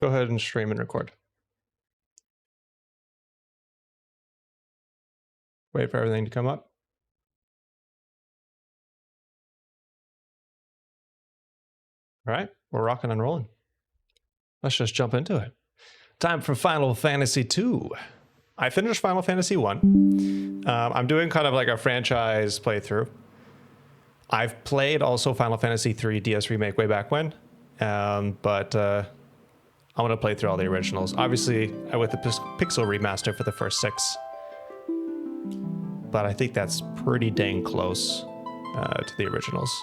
Go ahead and stream and record. Wait for everything to come up. All right, we're rocking and rolling. Let's just jump into it. Time for Final Fantasy II. I finished Final Fantasy I. I'm doing kind of like a franchise playthrough. I've played also Final Fantasy III DS Remake way back when, but I want to play through all the originals. Obviously, with the Pixel remaster for the first 6. But I think that's pretty dang close to the originals.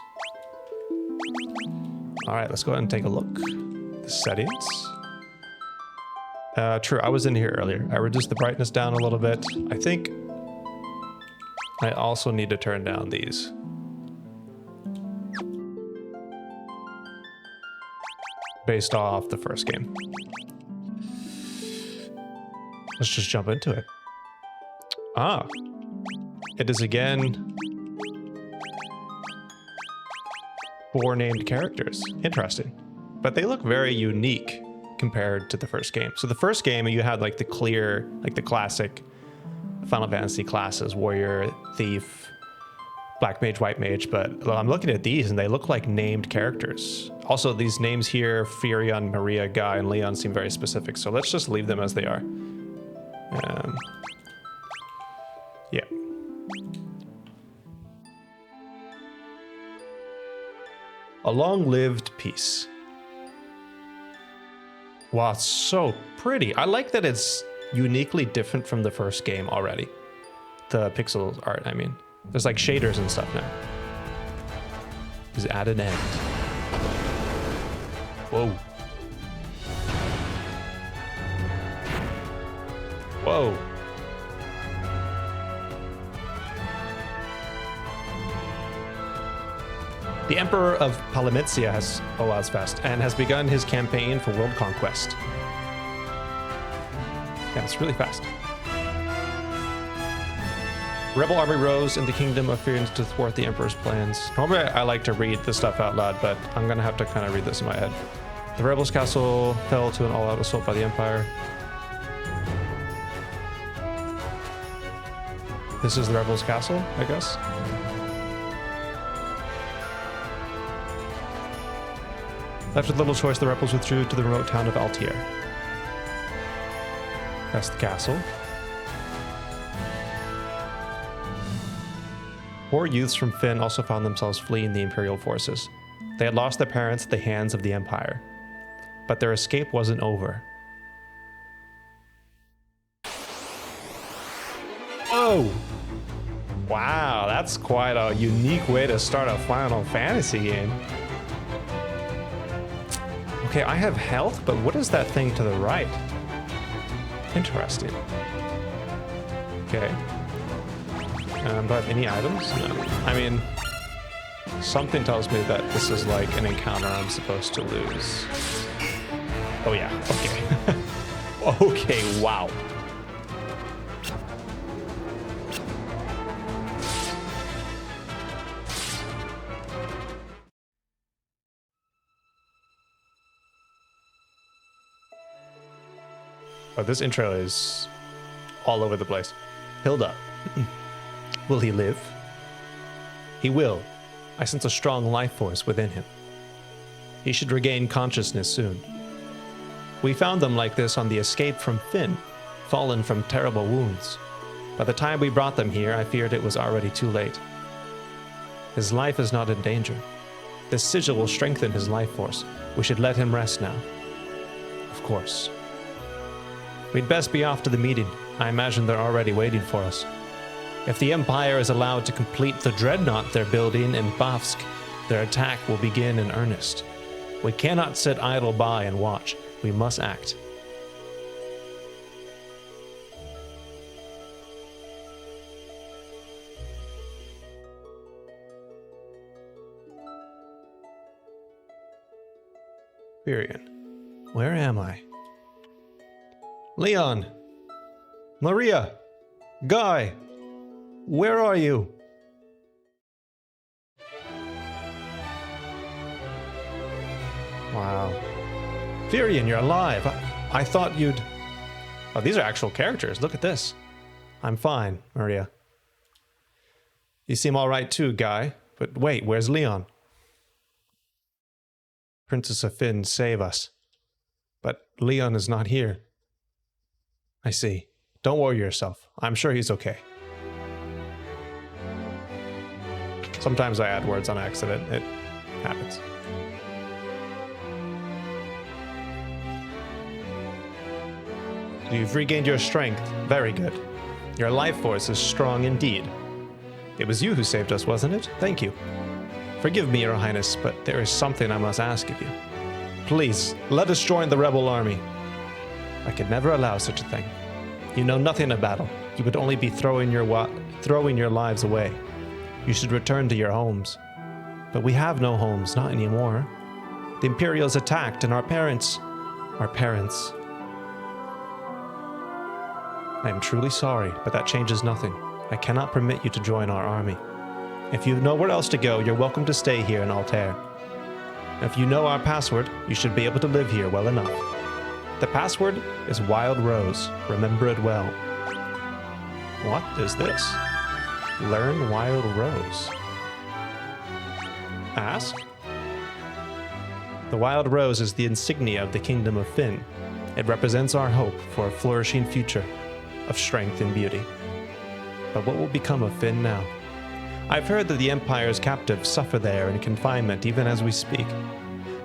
All right, let's go ahead and take a look. The settings. True, I was in here earlier. I reduced the brightness down a little bit. I think I also need to turn down these. Based off the first game. Let's just jump into it. Ah, it is again 4 named characters. Interesting. But they look very unique compared to the first game. So the first game, you had like the clear, like the classic Final Fantasy classes, warrior, thief, black mage, white mage, but I'm looking at these and they look like named characters. Also, these names here, Firion, Maria, Guy, and Leon seem very specific, so let's just leave them as they are. Yeah. A long-lived peace. Wow, it's so pretty. I like that it's uniquely different from the first game already. The pixel art, I mean. There's like shaders and stuff now. Is at an end. Whoa. Whoa. The Emperor of Palomitia has, oh wow, it's fast, and has begun his campaign for world conquest. Yeah, it's really fast. Rebel army rose in the kingdom of Fynn to thwart the Emperor's plans. Normally I like to read this stuff out loud, but I'm gonna have to kind of read this in my head. The rebels' castle fell to an all-out assault by the Empire. This is the rebels' castle, I guess. Left with little choice, the rebels withdrew to the remote town of Altair. That's the castle. 4 youths from Fynn also found themselves fleeing the Imperial forces. They had lost their parents at the hands of the Empire. But their escape wasn't over. Oh! Wow, that's quite a unique way to start a Final Fantasy game. Okay, I have health, but what is that thing to the right? Interesting. Okay. Do I have any items? No. I mean, something tells me that this is like an encounter I'm supposed to lose. Oh yeah, okay. Okay, wow. Oh, this intro is all over the place. Hilda. Will he live? He will. I sense a strong life force within him. He should regain consciousness soon. We found them like this on the escape from Fynn, fallen from terrible wounds. By the time we brought them here, I feared it was already too late. His life is not in danger. This sigil will strengthen his life force. We should let him rest now. Of course. We'd best be off to the meeting. I imagine they're already waiting for us. If the Empire is allowed to complete the dreadnought they're building in Poft, their attack will begin in earnest. We cannot sit idle by and watch. We must act. Firion, where am I? Leon! Maria! Guy! Where are you? Wow. Firion, you're alive. I thought you'd... Oh, these are actual characters. Look at this. I'm fine, Maria. You seem all right too, Guy. But wait, where's Leon? Princess of Fynn, save us. But Leon is not here. I see. Don't worry yourself. I'm sure he's okay. Sometimes I add words on accident. It happens. You've regained your strength. Very good. Your life force is strong indeed. It was you who saved us, wasn't it? Thank you. Forgive me, Your Highness, but there is something I must ask of you. Please, let us join the rebel army. I could never allow such a thing. You know nothing of battle. You would only be throwing your lives away. You should return to your homes. But we have no homes, not anymore. The Imperials attacked, and our parents... I am truly sorry, but that changes nothing. I cannot permit you to join our army. If you have nowhere else to go, you're welcome to stay here in Altair. If you know our password, you should be able to live here well enough. The password is Wild Rose. Remember it well. What is this? Learn Wild Rose. Ask? The Wild Rose is the insignia of the Kingdom of Fynn. It represents our hope for a flourishing future of strength and beauty. But what will become of Fynn now? I've heard that the Empire's captives suffer there in confinement even as we speak.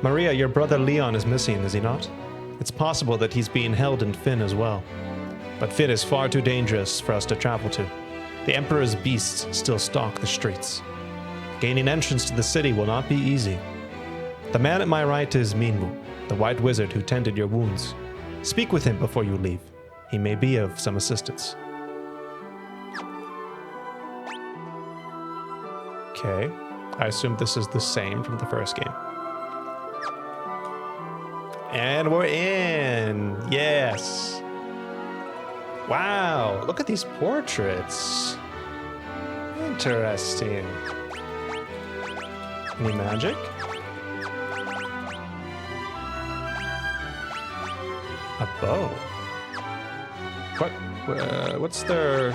Maria, your brother Leon is missing, is he not? It's possible that he's being held in Fynn as well. But Fynn is far too dangerous for us to travel to. The Emperor's beasts still stalk the streets. Gaining entrance to the city will not be easy. The man at my right is Minwu, the white wizard who tended your wounds. Speak with him before you leave. He may be of some assistance. Okay, I assume this is the same from the first game. And we're in! Yes! Wow, look at these portraits. Interesting. Any magic? A bow. What's their...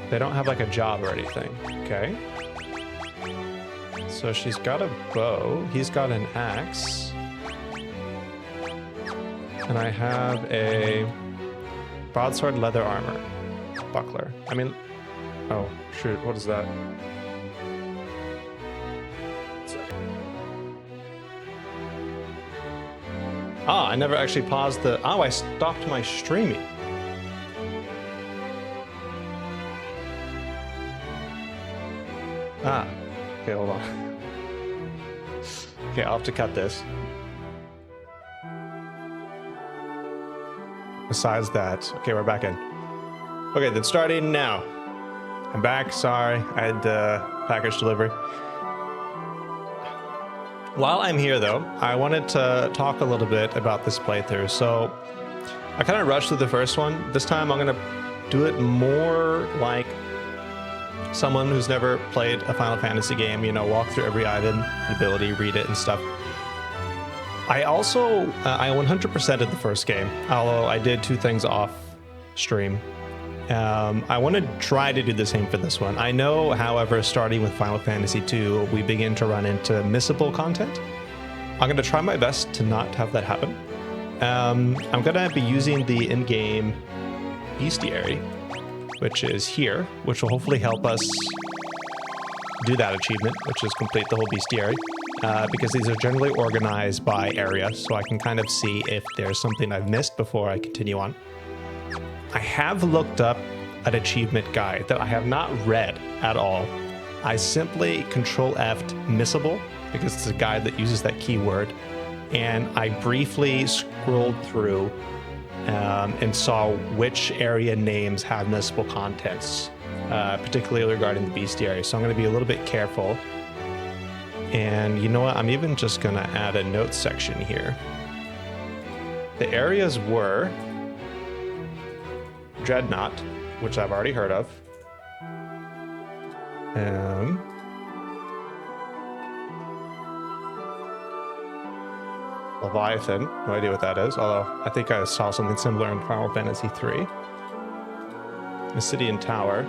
They don't have like a job or anything. Okay. So she's got a bow. He's got an axe. And I have a broadsword leather armor. Buckler. I mean... Oh, shoot. What is that? Ah, I never actually paused the... Oh, I stopped my streaming. Ah. Okay, hold on. Okay, I'll have to cut this. Besides that... Okay, we're back in. Okay, then starting now. I'm back, sorry. I had package delivery. While I'm here, though, I wanted to talk a little bit about this playthrough. So, I kind of rushed through the first one. This time, I'm going to do it more like someone who's never played a Final Fantasy game, you know, walk through every item, ability, read it, and stuff. I also, I 100%ed the first game, although I did two things off stream. I want to try to do the same for this one. I know, however, starting with Final Fantasy II, we begin to run into missable content. I'm going to try my best to not have that happen. I'm going to be using the in-game bestiary, which is here, which will hopefully help us do that achievement, which is complete the whole bestiary, because these are generally organized by area, so I can kind of see if there's something I've missed before I continue on. I have looked up an achievement guide that I have not read at all. I simply Control-F'd missable because it's a guide that uses that keyword, and I briefly scrolled through and saw which area names have missable contents, particularly regarding the bestiary. So I'm going to be a little bit careful. And you know what? I'm even just going to add a notes section here. The areas were Dreadnought, which I've already heard of. Leviathan. No idea what that is, although I think I saw something similar in Final Fantasy 3. The city and tower.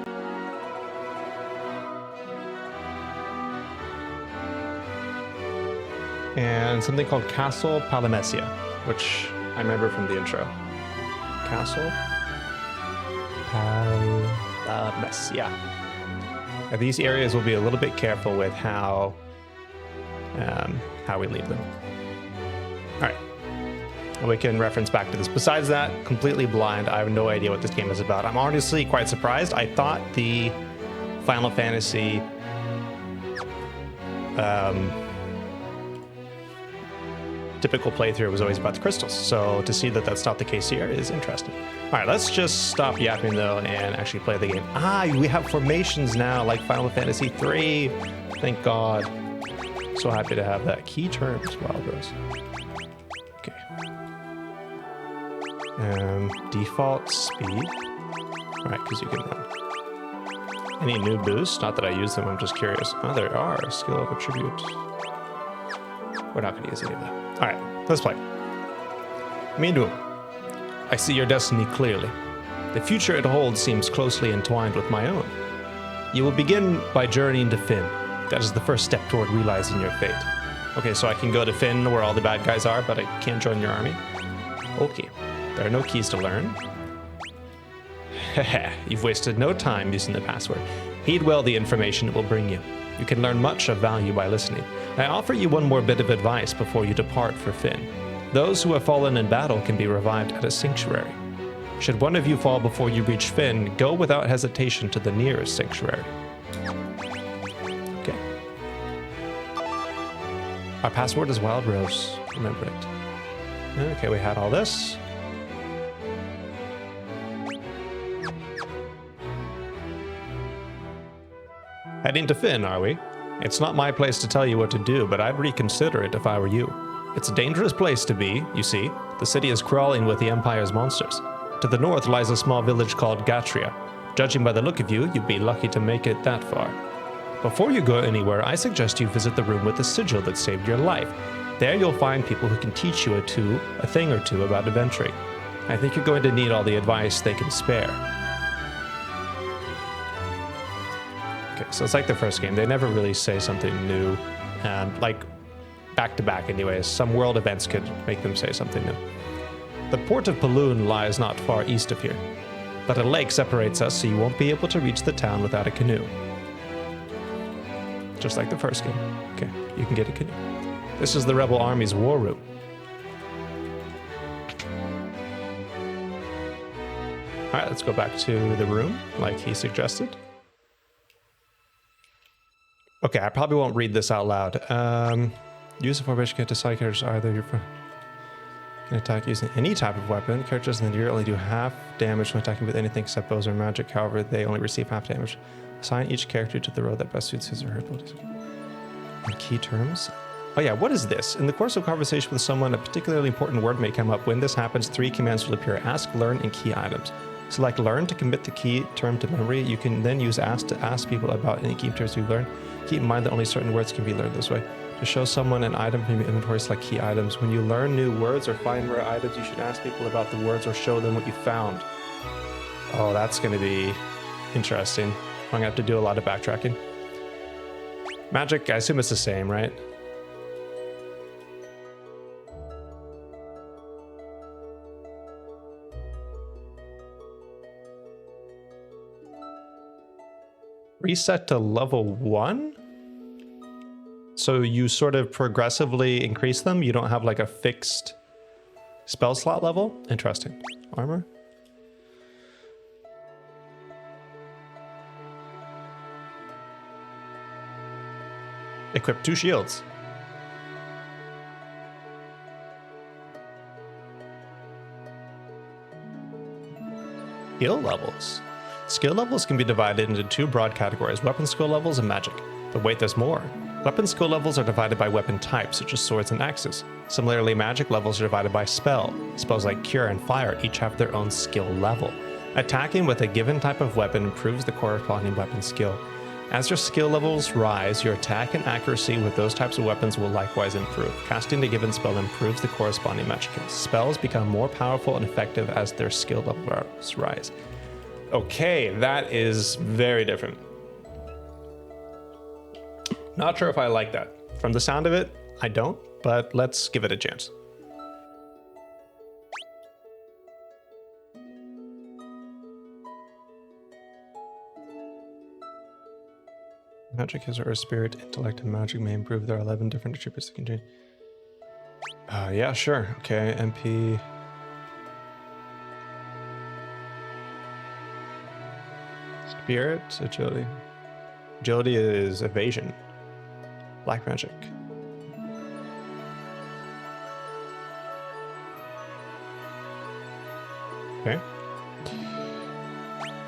And something called Castle Palomesia, which I remember from the intro. Castle Palomesia. Now, these areas will be a little bit careful with how we leave them. All right. We can reference back to this. Besides that, completely blind. I have no idea what this game is about. I'm honestly quite surprised. I thought the Final Fantasy typical playthrough was always about the crystals. So to see that that's not the case here is interesting. All right, let's just stop yapping though and actually play the game. We have formations now like Final Fantasy 3. Thank God. So happy to have that. Key terms, Wild Rose. Okay. Default speed. All right, because you can run. Any new boosts? Not that I use them, I'm just curious. Oh, there are. Skill of attribute. We're not going to use any of that. All right, let's play. Meanwhile, I see your destiny clearly. The future it holds seems closely entwined with my own. You will begin by journeying to Fynn. That is the first step toward realizing your fate. Okay, so I can go to Fynn where all the bad guys are, but I can't join your army? Okay, there are no keys to learn. Heh, you've wasted no time using the password. Heed well the information it will bring you. You can learn much of value by listening. I offer you one more bit of advice before you depart for Fynn. Those who have fallen in battle can be revived at a sanctuary. Should one of you fall before you reach Fynn, go without hesitation to the nearest sanctuary. Okay. Our password is Wild Rose. Remember it. Okay, we had all this. Heading to Fynn, are we? It's not my place to tell you what to do, but I'd reconsider it if I were you. It's a dangerous place to be, you see. The city is crawling with the Empire's monsters. To the north lies a small village called Gatrea. Judging by the look of you, you'd be lucky to make it that far. Before you go anywhere, I suggest you visit the room with the sigil that saved your life. There you'll find people who can teach you a thing or two about adventuring. I think you're going to need all the advice they can spare. Okay, so it's like the first game. They never really say something new. Like, back-to-back anyways. Some world events could make them say something new. The port of Paloom lies not far east of here. But a lake separates us, so you won't be able to reach the town without a canoe. Just like the first game. Okay, you can get a canoe. This is the Rebel Army's war room. Alright, let's go back to the room, like he suggested. Okay, I probably won't read this out loud. Use the formation kit to side characters either your attack using any type of weapon. Characters in the gear only do half damage when attacking with anything except bows or magic. However, they only receive half damage. Assign each character to the role that best suits his or her abilities. And key terms. Oh yeah, what is this? In the course of conversation with someone, a particularly important word may come up. When this happens, 3 commands will appear. Ask, learn, and key items. Select learn to commit the key term to memory. You can then use ask to ask people about any key terms you learn. Keep in mind that only certain words can be learned this way. To show someone an item from your inventory, select key items. When you learn new words or find rare items, you should ask people about the words or show them what you found. Oh, that's going to be interesting. I'm going to have to do a lot of backtracking. Magic, I assume it's the same, right? Reset to level 1? So you sort of progressively increase them? You don't have like a fixed spell slot level? Interesting. Armor? Equip 2 shields. Skill levels. Skill levels can be divided into 2 broad categories, weapon skill levels and magic. But wait, there's more. Weapon skill levels are divided by weapon types, such as swords and axes. Similarly, magic levels are divided by spell. Spells like Cure and Fire each have their own skill level. Attacking with a given type of weapon improves the corresponding weapon skill. As your skill levels rise, your attack and accuracy with those types of weapons will likewise improve. Casting a given spell improves the corresponding magic. Spells become more powerful and effective as their skill levels rise. Okay, that is very different. Not sure if I like that. From the sound of it, I don't, but let's give it a chance. Magic is Earth Spirit, Intellect, and Magic may improve. There are 11 different attributes that can change. Yeah, sure. Okay, MP. Spirit, Agility. Agility is Evasion. Black Magic. Okay.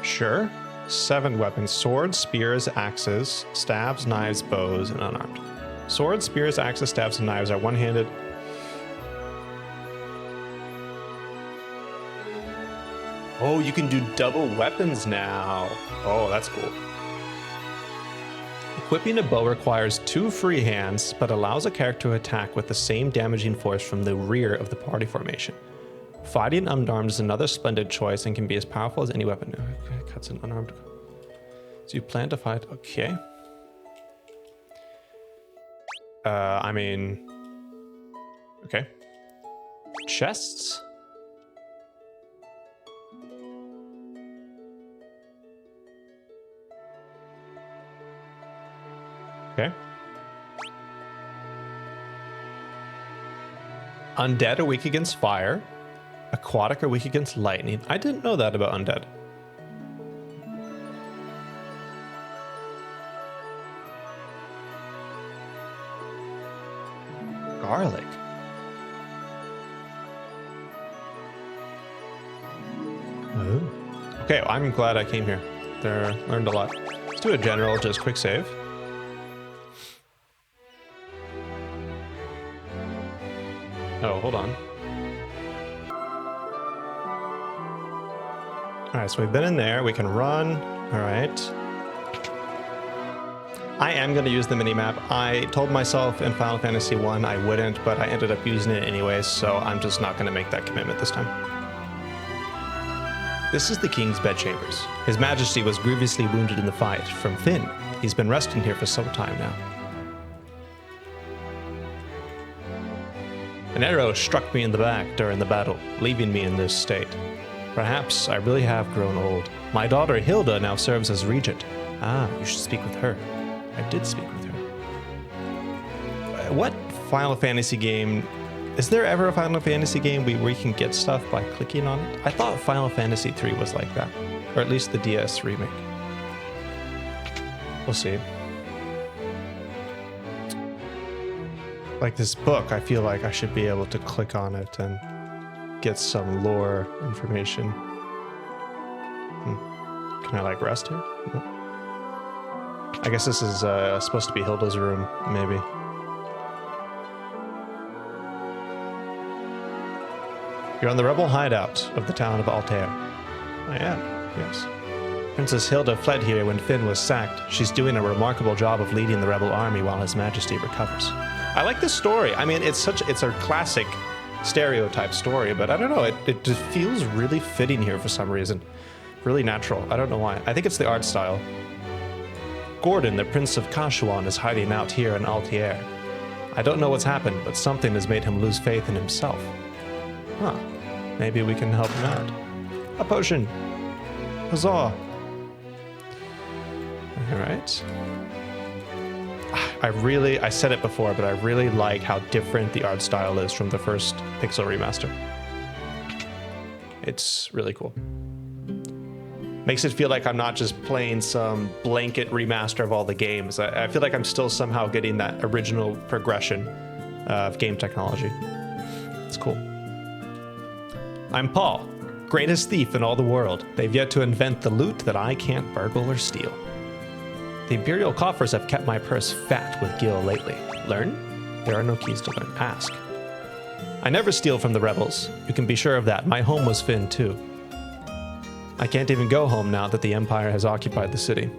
Sure. 7 weapons: swords, spears, axes, staves, knives, bows, and unarmed. Swords, spears, axes, staves, and knives are one-handed. Oh, you can do double weapons now. Oh, that's cool. Equipping a bow requires 2 free hands, but allows a character to attack with the same damaging force from the rear of the party formation. Fighting unarmed is another splendid choice and can be as powerful as any weapon. Okay, cuts an unarmed. So you plan to fight? Okay. I mean, okay. Chests. Okay. Undead are weak against fire. Aquatic are weak against lightning. I didn't know that about undead. Garlic. Oh. Okay, well, I'm glad I came here. There, learned a lot. Let's do a general, just quick save. Oh, hold on. Alright, so we've been in there. We can run. Alright. I am going to use the minimap. I told myself in Final Fantasy 1 I wouldn't, but I ended up using it anyways, so I'm just not going to make that commitment this time. This is the King's Bedchambers. His Majesty was grievously wounded in the fight. From Fynn. He's been resting here for some time now. An arrow struck me in the back during the battle, leaving me in this state. Perhaps I really have grown old. My daughter Hilda now serves as regent. Ah, you should speak with her. I did speak with her. What Final Fantasy game... Is there ever a Final Fantasy game where you can get stuff by clicking on it? I thought Final Fantasy 3 was like that. Or at least the DS remake. We'll see. Like this book, I feel like I should be able to click on it and get some lore information. Can I like rest here? No. I guess this is supposed to be Hilda's room, maybe. You're on the rebel hideout of the town of Altair. I am, yes. Princess Hilda fled here when Fynn was sacked. She's doing a remarkable job of leading the rebel army while His Majesty recovers. I like this story. I mean, it's a classic stereotype story, but I don't know, it just feels really fitting here for some reason. Really natural. I don't know why. I think it's the art style. Gordon, the Prince of Kashuan, is hiding out here in Altair. I don't know what's happened, but something has made him lose faith in himself. Huh. Maybe we can help him out. A potion! Huzzah! Alright. I said it before, but I really like how different the art style is from the first Pixel remaster. It's really cool. Makes it feel like I'm not just playing some blanket remaster of all the games. I feel like I'm still somehow getting that original progression of game technology. It's cool. I'm Paul, greatest thief in all the world. They've yet to invent the loot that I can't burgle or steal. The Imperial coffers have kept my purse fat with gil lately. Learn? There are no keys to learn. Ask. I never steal from the rebels. You can be sure of that. My home was Fynn, too. I can't even go home now that the Empire has occupied the city.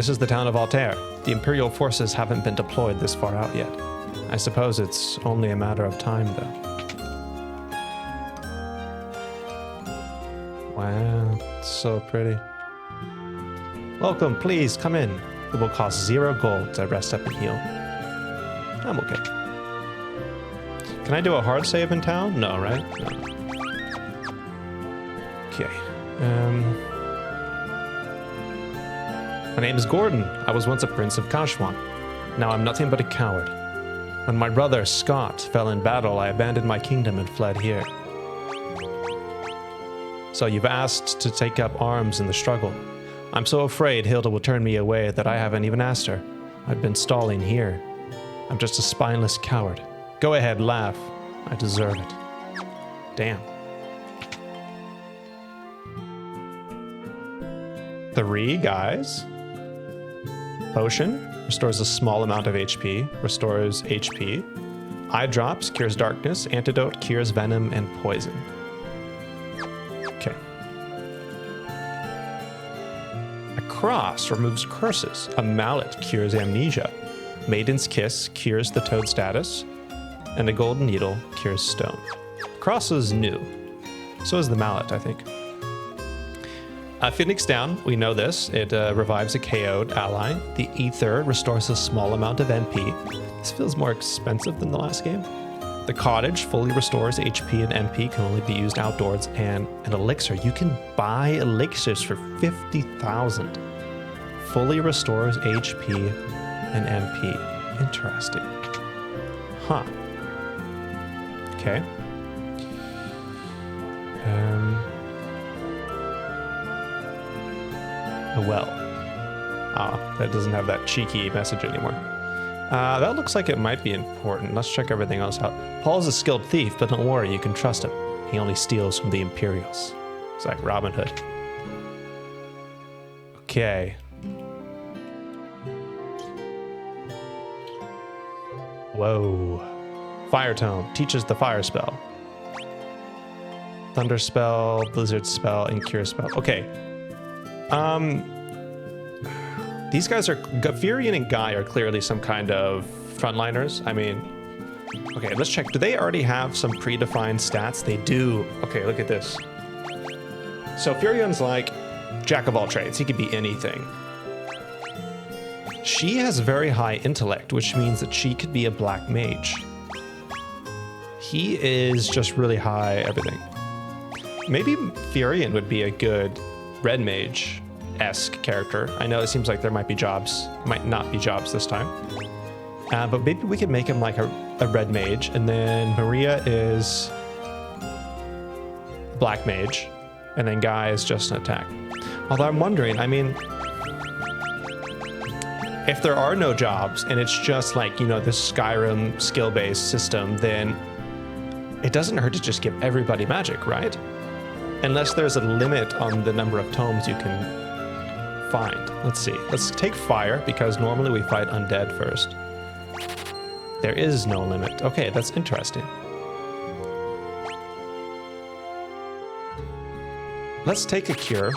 This is the town of Altair. The Imperial forces haven't been deployed this far out yet. I suppose it's only a matter of time, though. Wow, so pretty. Welcome, please, come in. It will cost 0 gold to rest up and heal. I'm okay. Can I do a hard save in town? No, right? No. Okay. My name is Gordon. I was once a prince of Kashwan. Now I'm nothing but a coward. When my brother, Scott, fell in battle, I abandoned my kingdom and fled here. So you've asked to take up arms in the struggle. I'm so afraid Hilda will turn me away that I haven't even asked her. I've been stalling here. I'm just a spineless coward. Go ahead, laugh. I deserve it. Damn. 3 guys. Potion. Restores a small amount of HP. Restores HP. Eye drops. Cures darkness. Antidote. Cures venom and poison. Okay. A cross removes curses. A mallet cures amnesia. Maiden's Kiss cures the toad status. And a golden needle cures stone. Cross is new. So is the mallet, I think. Phoenix down, we know this. It revives a KO'd ally. The Ether restores a small amount of MP. This feels more expensive than the last game. The Cottage fully restores HP and MP, can only be used outdoors. And an Elixir, you can buy elixirs for 50,000. Fully restores HP and MP. Interesting. Huh. Okay. A well. Ah, that doesn't have that cheeky message anymore. That looks like it might be important. Let's check everything else out. Paul's a skilled thief, but don't worry, you can trust him. He only steals from the Imperials. It's like Robin Hood. Okay. Whoa. Fire Tome teaches the fire spell. Thunder spell, blizzard spell, and cure spell. Okay. These guys are, Furion and Guy are clearly some kind of frontliners. I mean, okay, let's check. Do they already have some predefined stats? They do. Okay, look at this. So Furion's like jack of all trades. He could be anything. She has very high intellect, which means that she could be a black mage. He is just really high everything. Maybe Furion would be a good red mage-esque character. I know it seems like there might be jobs, might not be jobs this time. But maybe we could make him like a red mage, and then Maria is black mage, and then Guy is just an attack. Although I'm wondering, I mean, if there are no jobs and it's just like, you know, this Skyrim skill-based system, then it doesn't hurt to just give everybody magic, right? Unless there's a limit on the number of tomes you can find. Let's see. Let's take fire, because normally we fight undead first. There is no limit. Okay, that's interesting. Let's take a cure.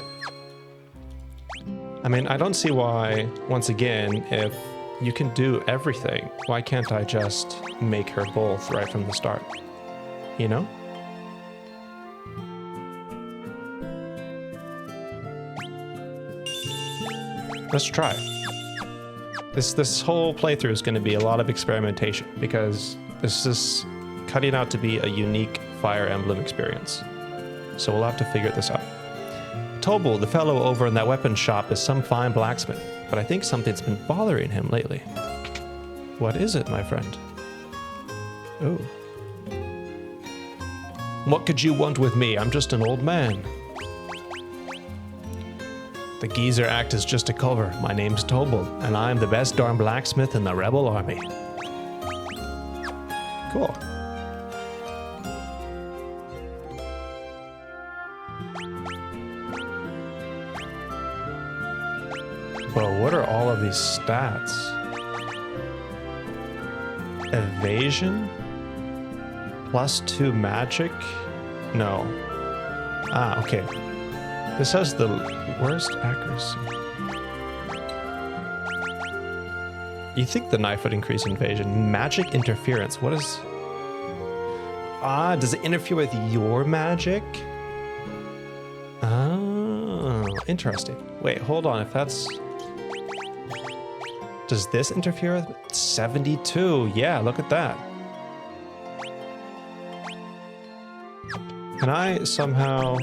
I mean, I don't see why, once again, if you can do everything, why can't I just make her both right from the start? You know? Let's try. This whole playthrough is going to be a lot of experimentation, because this is cutting out to be a unique Fire Emblem experience. So we'll have to figure this out. Tobal, the fellow over in that weapons shop, is some fine blacksmith, but I think something's been bothering him lately. What is it, my friend? Oh. What could you want with me? I'm just an old man. The geezer act is just a cover. My name's Tobal, and I'm the best darn blacksmith in the rebel army. Cool. Whoa, what are all of these stats? Evasion? +2 magic? No. Ah, okay. This has the worst accuracy. You think the knife would increase invasion? Magic interference. What is... Ah, does it interfere with your magic? Oh, interesting. Wait, hold on. If that's... Does this interfere with 72? Yeah, look at that. Can I somehow...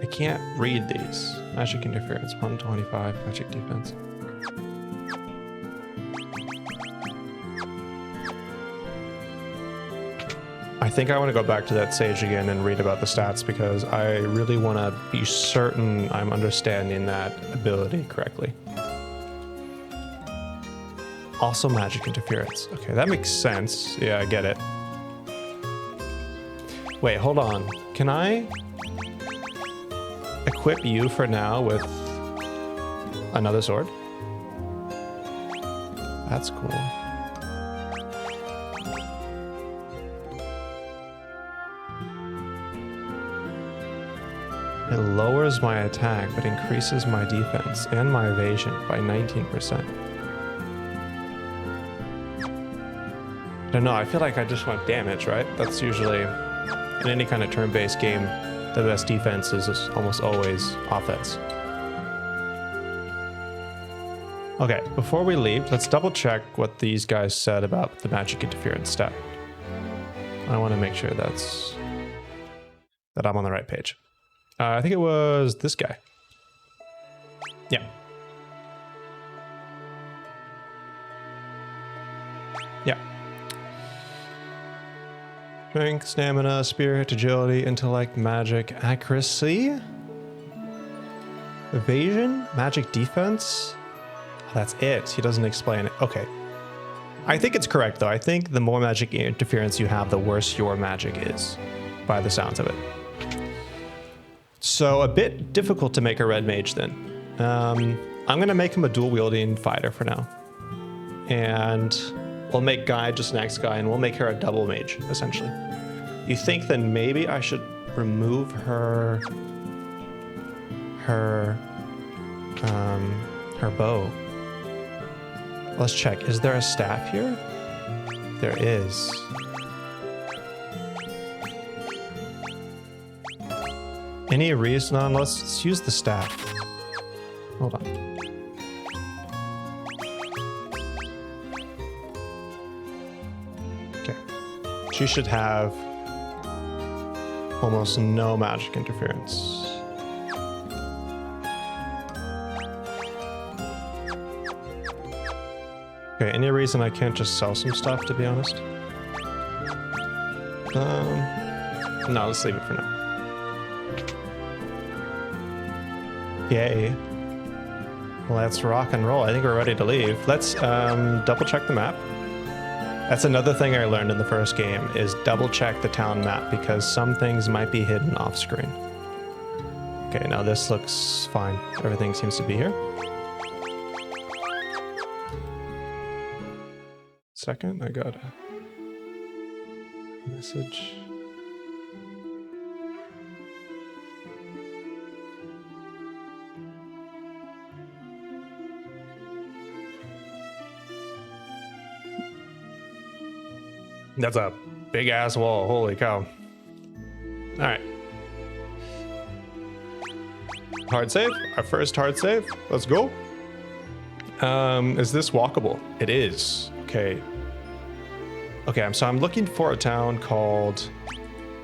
I can't read these. Magic interference, 125, magic defense. I think I want to go back to that sage again and read about the stats because I really want to be certain I'm understanding that ability correctly. Also magic interference. Okay, that makes sense. Yeah, I get it. Wait, hold on. Can I equip you for now with another sword? That's cool. It lowers my attack, but increases my defense and my evasion by 19%. I don't know, I feel like I just want damage, right? That's usually, in any kind of turn-based game, the best defense is almost always offense. Okay, before we leave, let's double check what these guys said about the magic interference stat. I want to make sure that I'm on the right page. I think it was this guy. Yeah. Yeah. Strength, stamina, spirit, agility, intellect, magic, accuracy, evasion, magic defense. That's it. He doesn't explain it. Okay. I think it's correct, though. I think the more magic interference you have, the worse your magic is, by the sounds of it. So a bit difficult to make a red mage then. I'm going to make him a dual-wielding fighter for now. And we'll make Guy just next guy, and we'll make her a double mage, essentially. You think then maybe I should remove her bow. Let's check. Is there a staff here? There is. Any reason on? Let's use the staff. Hold on. Okay. She should have almost no magic interference. Okay, any reason I can't just sell some stuff, to be honest? No, let's leave it for now. Yay. Let's rock and roll. I think we're ready to leave. Let's double check the map. That's another thing I learned in the first game, is double check the town map because some things might be hidden off screen. Okay, now this looks fine. Everything seems to be here. Second, I got a message. That's a big ass wall. Holy cow. All right. Hard save. Our first hard save. Let's go. Is this walkable? It is. Okay. Okay, so I'm looking for a town called...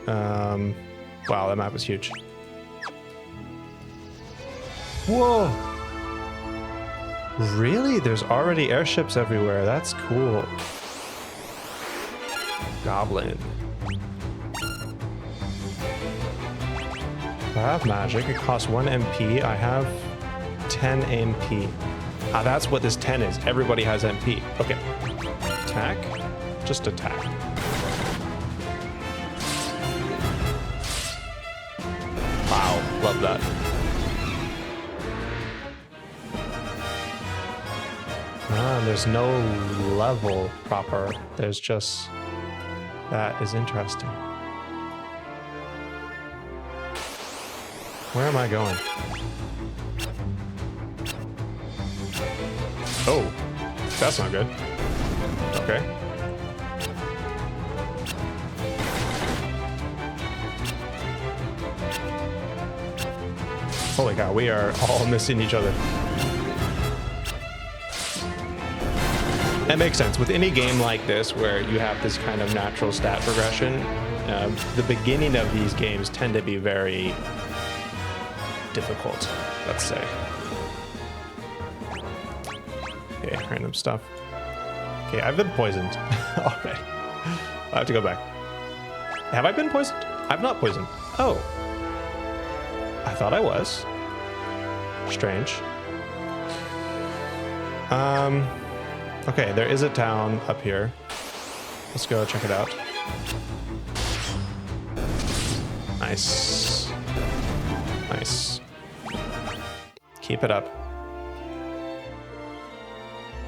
wow, that map is huge. Whoa! Really? There's already airships everywhere. That's cool. Goblin. I have magic. It costs 1 MP. I have 10 MP. Ah, that's what this 10 is. Everybody has MP. Okay. Attack. Just attack. Wow. Love that. Ah, there's no level proper. There's just... That is interesting. Where am I going? Oh, that's not good. Okay. Holy cow, we are all missing each other. That makes sense. With any game like this where you have this kind of natural stat progression, the beginning of these games tend to be very difficult, let's say. Okay, random stuff. Okay, I've been poisoned. All right. I have to go back. Have I been poisoned? I've not poisoned. Oh. I thought I was. Strange. Okay, there is a town up here. Let's go check it out. Nice. Nice. Keep it up.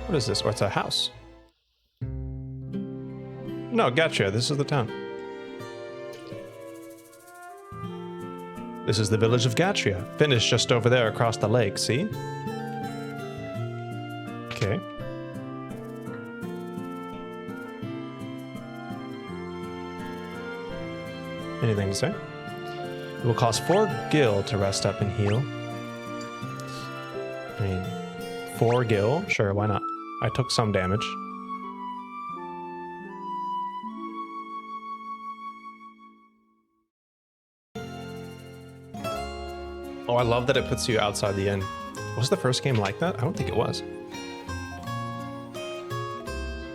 What is this? Oh, it's a house. No, Gatrea, this is the town. This is the village of Gatrea. Fynn is just over there across the lake, see? Okay. Anything to say? It will cost 4 gil to rest up and heal. I mean, 4 gil? Sure, why not? I took some damage. Oh, I love that it puts you outside the inn. Was the first game like that? I don't think it was.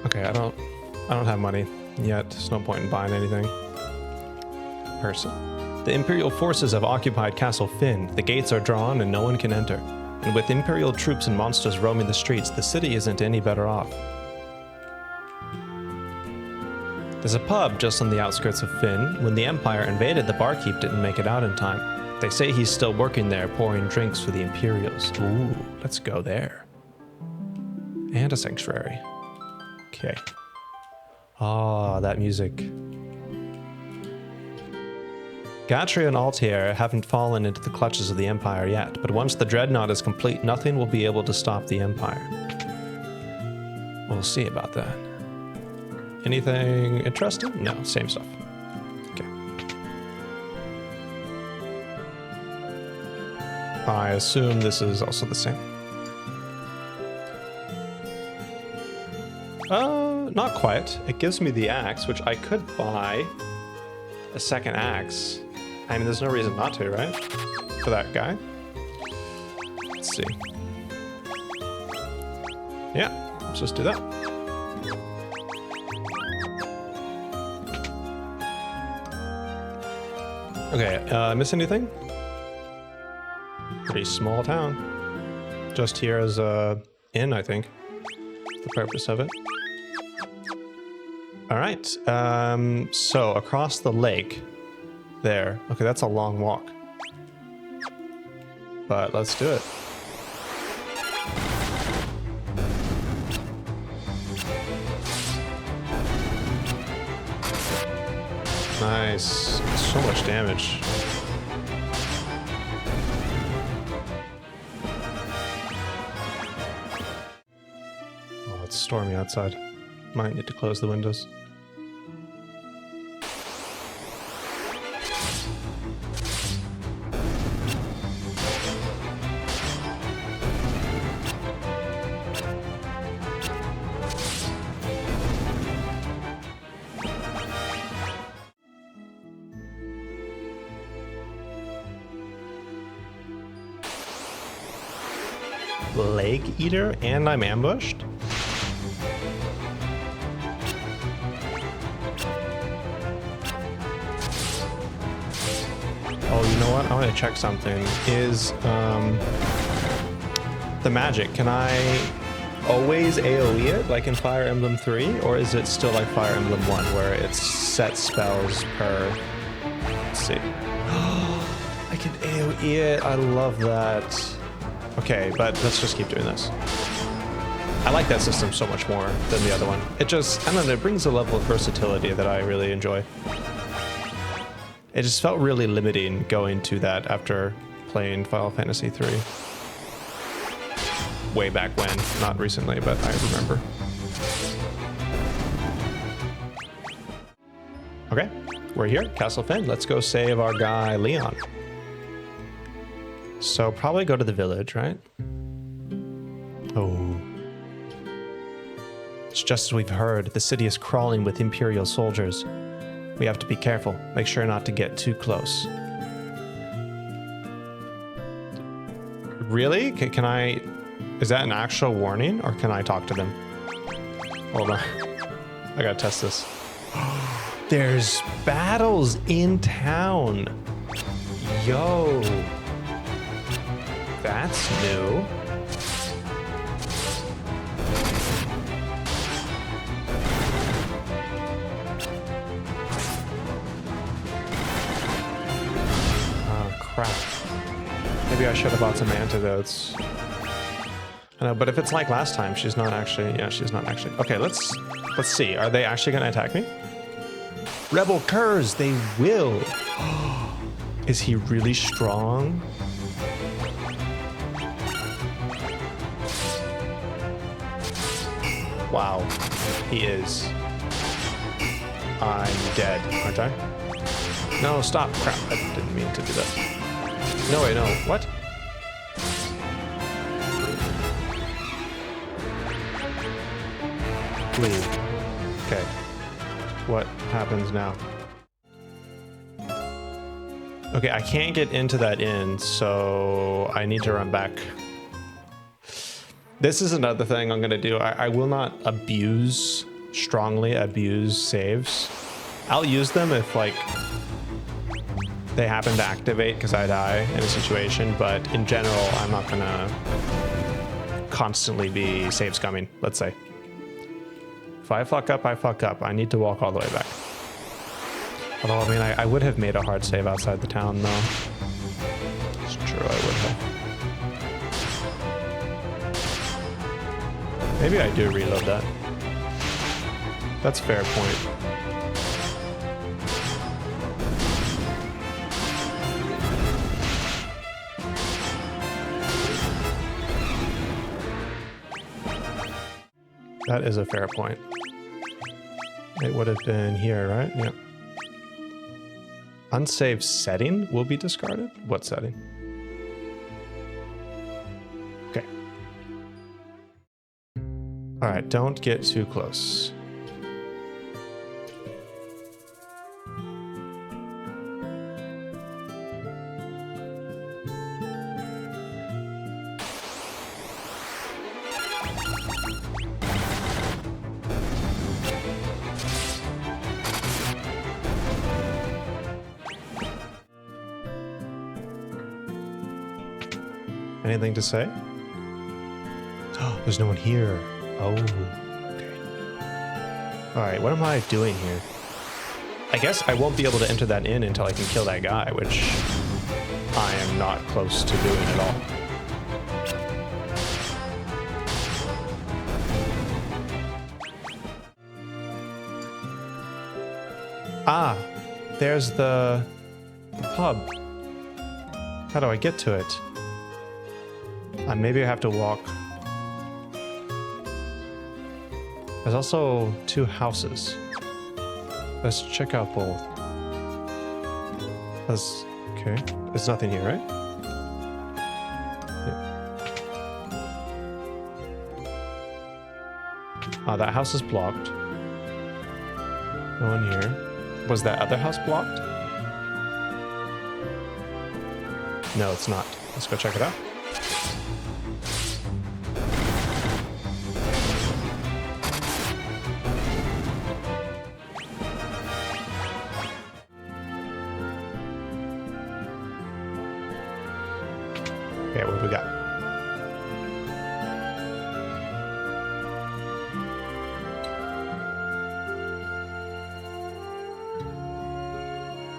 Okay, I don't have money yet. There's no point in buying anything. Person. The Imperial forces have occupied Castle Fynn. The gates are drawn and no one can enter. And with Imperial troops and monsters roaming the streets, the city isn't any better off. There's a pub just on the outskirts of Fynn. When the Empire invaded, the barkeep didn't make it out in time. They say he's still working there, pouring drinks for the Imperials. Ooh, let's go there. And a sanctuary. Okay. Ah, that music. Gatrea and Altair haven't fallen into the clutches of the Empire yet, but once the Dreadnought is complete, nothing will be able to stop the Empire. We'll see about that. Anything interesting? No, same stuff. Okay. I assume this is also the same. Not quite. It gives me the axe, which I could buy a second axe. I mean, there's no reason not to, right? For that guy. Let's see. Yeah, let's just do that. Okay, miss anything? Pretty small town. Just here as a inn, I think. The purpose of it. All right, so across the lake there. Okay, that's a long walk. But let's do it. Nice. So much damage. Oh, it's stormy outside. Might need to close the windows. Leg Eater and I'm ambushed? Oh, you know what? I want to check something. Is the magic, can I always AoE it like in Fire Emblem 3? Or is it still like Fire Emblem 1 where it's set spells per... Let's see. I can AoE it. I love that. Okay, but let's just keep doing this. I like that system so much more than the other one. It just, I don't know, it brings a level of versatility that I really enjoy. It just felt really limiting going to that after playing Final Fantasy 3. way back when, not recently, but I remember. Okay, we're here, Castle Fynn. Let's go save our guy Leon. So probably go to the village, right? Oh. It's just as we've heard. The city is crawling with Imperial soldiers. We have to be careful. Make sure not to get too close. Really? Can I... Is that an actual warning, or can I talk to them? Hold on. I gotta test this. There's battles in town. Yo. That's new. Oh, crap. Maybe I should have bought some antidotes. I know, but if it's like last time, she's not actually... Yeah, she's not actually... Okay, let's see. Are they actually going to attack me? Rebel curs, they will. Is he really strong? Wow, he is. I'm dead, aren't I? No, stop. Crap, I didn't mean to do that. No, wait, no. What? Leave. Okay. What happens now? Okay, I can't get into that inn, so I need to run back. This is another thing I'm gonna do. I will not strongly abuse saves. I'll use them if like they happen to activate because I die in a situation, but in general, I'm not gonna constantly be save scumming, let's say. If I fuck up, I fuck up. I need to walk all the way back. Although, I mean, I would have made a hard save outside the town, though. It's true, I would have. Maybe I do reload that. That's a fair point. That is a fair point. It would have been here, right? Yeah. Unsaved setting will be discarded? What setting? Okay. All right, don't get too close. Anything to say? Oh, there's no one here. Oh, okay. All right, what am I doing here? I guess I won't be able to enter that inn until I can kill that guy, which I am not close to doing at all. Ah, there's the pub. How do I get to it? Maybe I have to walk. There's also two houses. Let's check out both. That's okay. There's nothing here, right? Yeah. That house is blocked. No one here. Was that other house blocked? No, it's not. Let's go check it out. Okay, what do we got?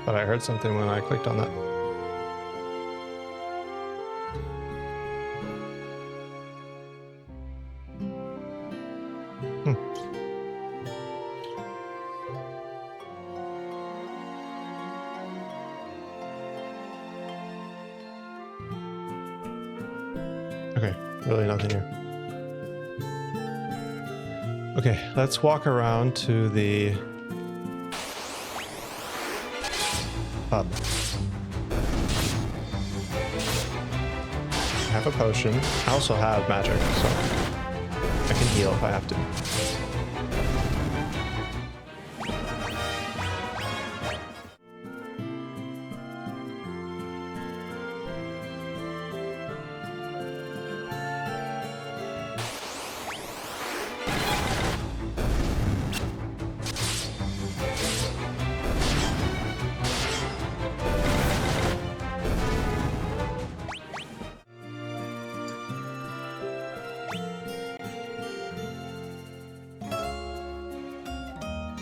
Thought I heard something when I clicked on that. Okay, really nothing here. Okay, let's walk around to the pub. I have a potion. I also have magic, so I can heal if I have to.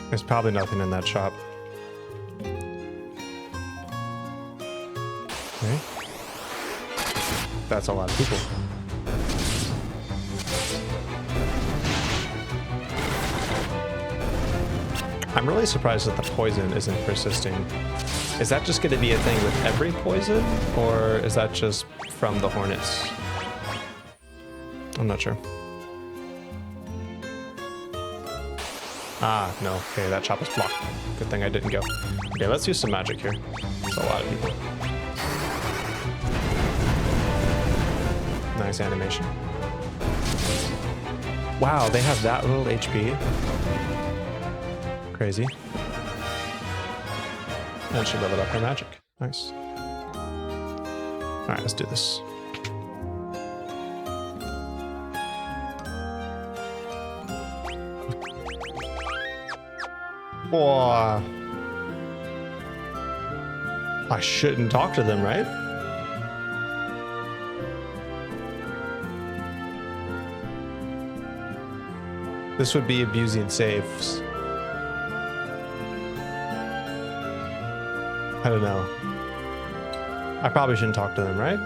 There's probably nothing in that shop. Okay. That's a lot of people. I'm really surprised that the poison isn't persisting. Is that just going to be a thing with every poison, or is that just from the hornets? I'm not sure. Ah, no. Okay, that shop is blocked. Good thing I didn't go. Okay, let's use some magic here. It's a lot of people. Nice animation. Wow, they have that little HP. Crazy. And she leveled up her magic. Nice. Alright, let's do this. Whoa. I shouldn't talk to them, right? This would be abusing saves. I don't know. I probably shouldn't talk to them, right?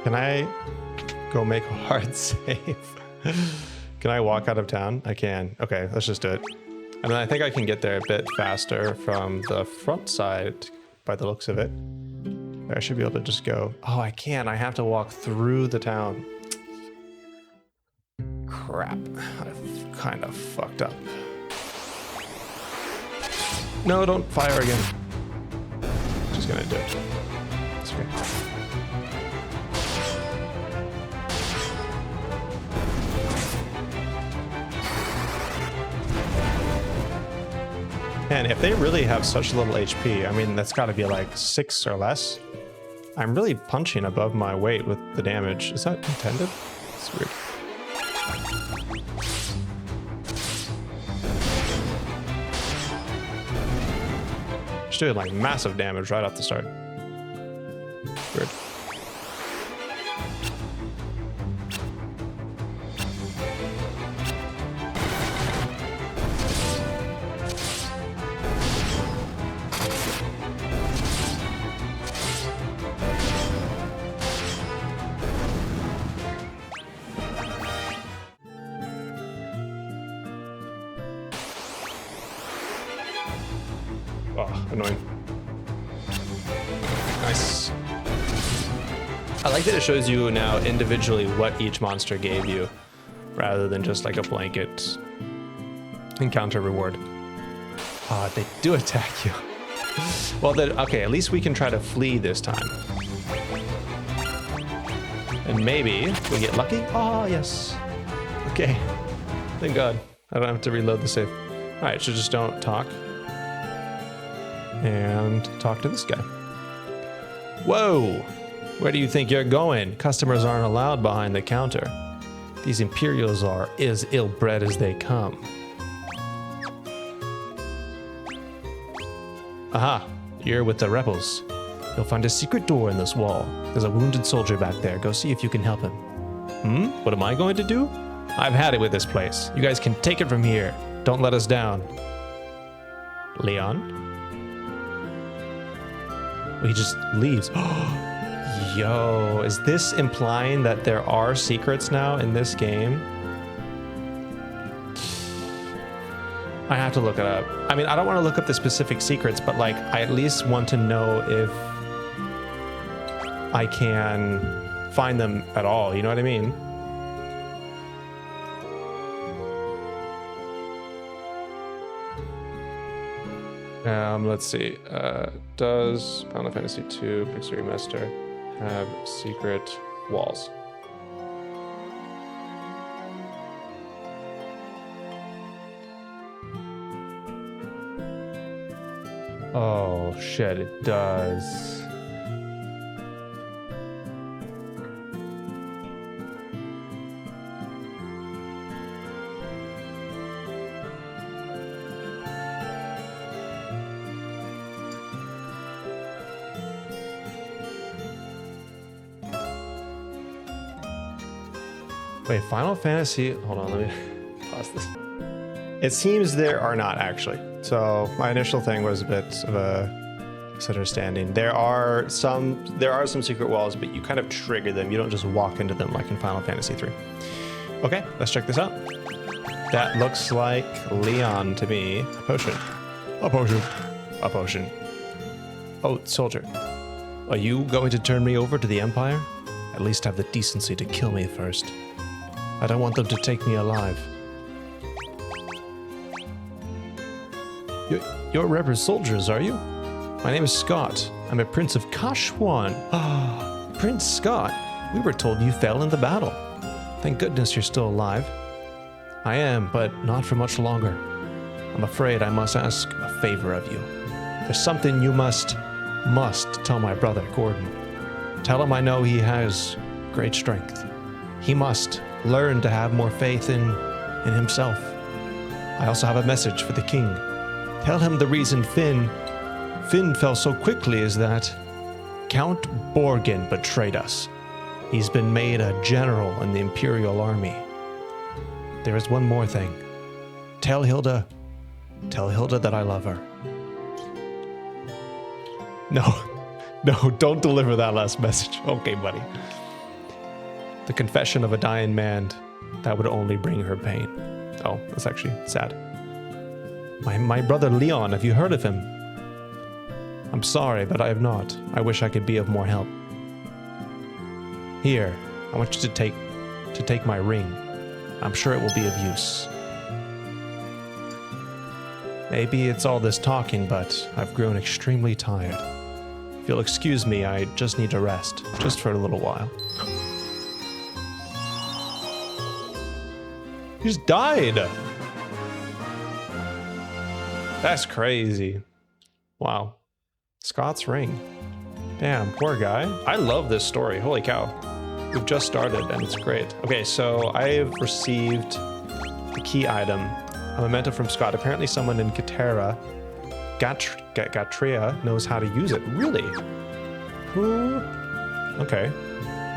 Can I go make a hard save? Can I walk out of town? I can. Okay, let's just do it. And then I think I can get there a bit faster from the front side by the looks of it. I should be able to just go. Oh, I can't. I have to walk through the town. Crap. I've kind of fucked up. No, don't fire again. Just gonna do it. It's okay. And if they really have such little HP, I mean, that's got to be like 6 or less. I'm really punching above my weight with the damage. Is that intended? It's weird. Just doing like massive damage right off the start. Weird. Oh, annoying. Nice. I like that it shows you now individually what each monster gave you, rather than just like a blanket encounter reward. They do attack you. Well, then, okay, at least we can try to flee this time. And maybe we get lucky. Oh, yes. Okay. Thank God. I don't have to reload the save. All right, so just don't talk. And talk to this guy. Whoa! Where do you think you're going? Customers aren't allowed behind the counter. These Imperials are as ill-bred as they come. Aha! You're with the rebels. You'll find a secret door in this wall. There's a wounded soldier back there. Go see if you can help him. What am I going to do? I've had it with this place. You guys can take it from here. Don't let us down. Leon? He just leaves. Yo, is this implying that there are secrets now in this game? I have to look it up. I mean, I don't want to look up the specific secrets, but like, I at least want to know if I can find them at all. You know what I mean? Let's see. Does Final Fantasy II Pixel Remaster have secret walls? Oh shit, it does. Wait, Final Fantasy, hold on, let me pause this. It seems there are not, actually. So my initial thing was a bit of a misunderstanding. There are some secret walls, but you kind of trigger them. You don't just walk into them like in Final Fantasy 3. Okay, let's check this out. That looks like Leon to me. A potion. A potion. A potion. Oh, soldier. Are you going to turn me over to the Empire? At least have the decency to kill me first. I don't want them to take me alive. You're Reaper's soldiers, are you? My name is Scott. I'm a Prince of Kashwan. Ah, Prince Scott. We were told you fell in the battle. Thank goodness you're still alive. I am, but not for much longer. I'm afraid I must ask a favor of you. There's something you must tell my brother, Gordon. Tell him I know he has great strength. He must learn to have more faith in himself. I also have a message for the king. Tell him the reason Fynn fell so quickly is that Count Borgin betrayed us. He's been made a general in the Imperial Army. There is one more thing. Tell Hilda that I love her. No, don't deliver that last message. Okay, buddy. The confession of a dying man, that would only bring her pain. Oh, that's actually sad. My brother Leon, have you heard of him? I'm sorry, but I have not. I wish I could be of more help. Here, I want you to take my ring. I'm sure it will be of use. Maybe it's all this talking, but I've grown extremely tired. If you'll excuse me, I just need to rest, just for a little while. He just died! That's crazy. Wow. Scott's ring. Damn, poor guy. I love this story. Holy cow. We've just started and it's great. Okay, so I've received the key item. A memento from Scott. Apparently someone in Gatrea, Gatrea knows how to use it. Really? Who? Okay.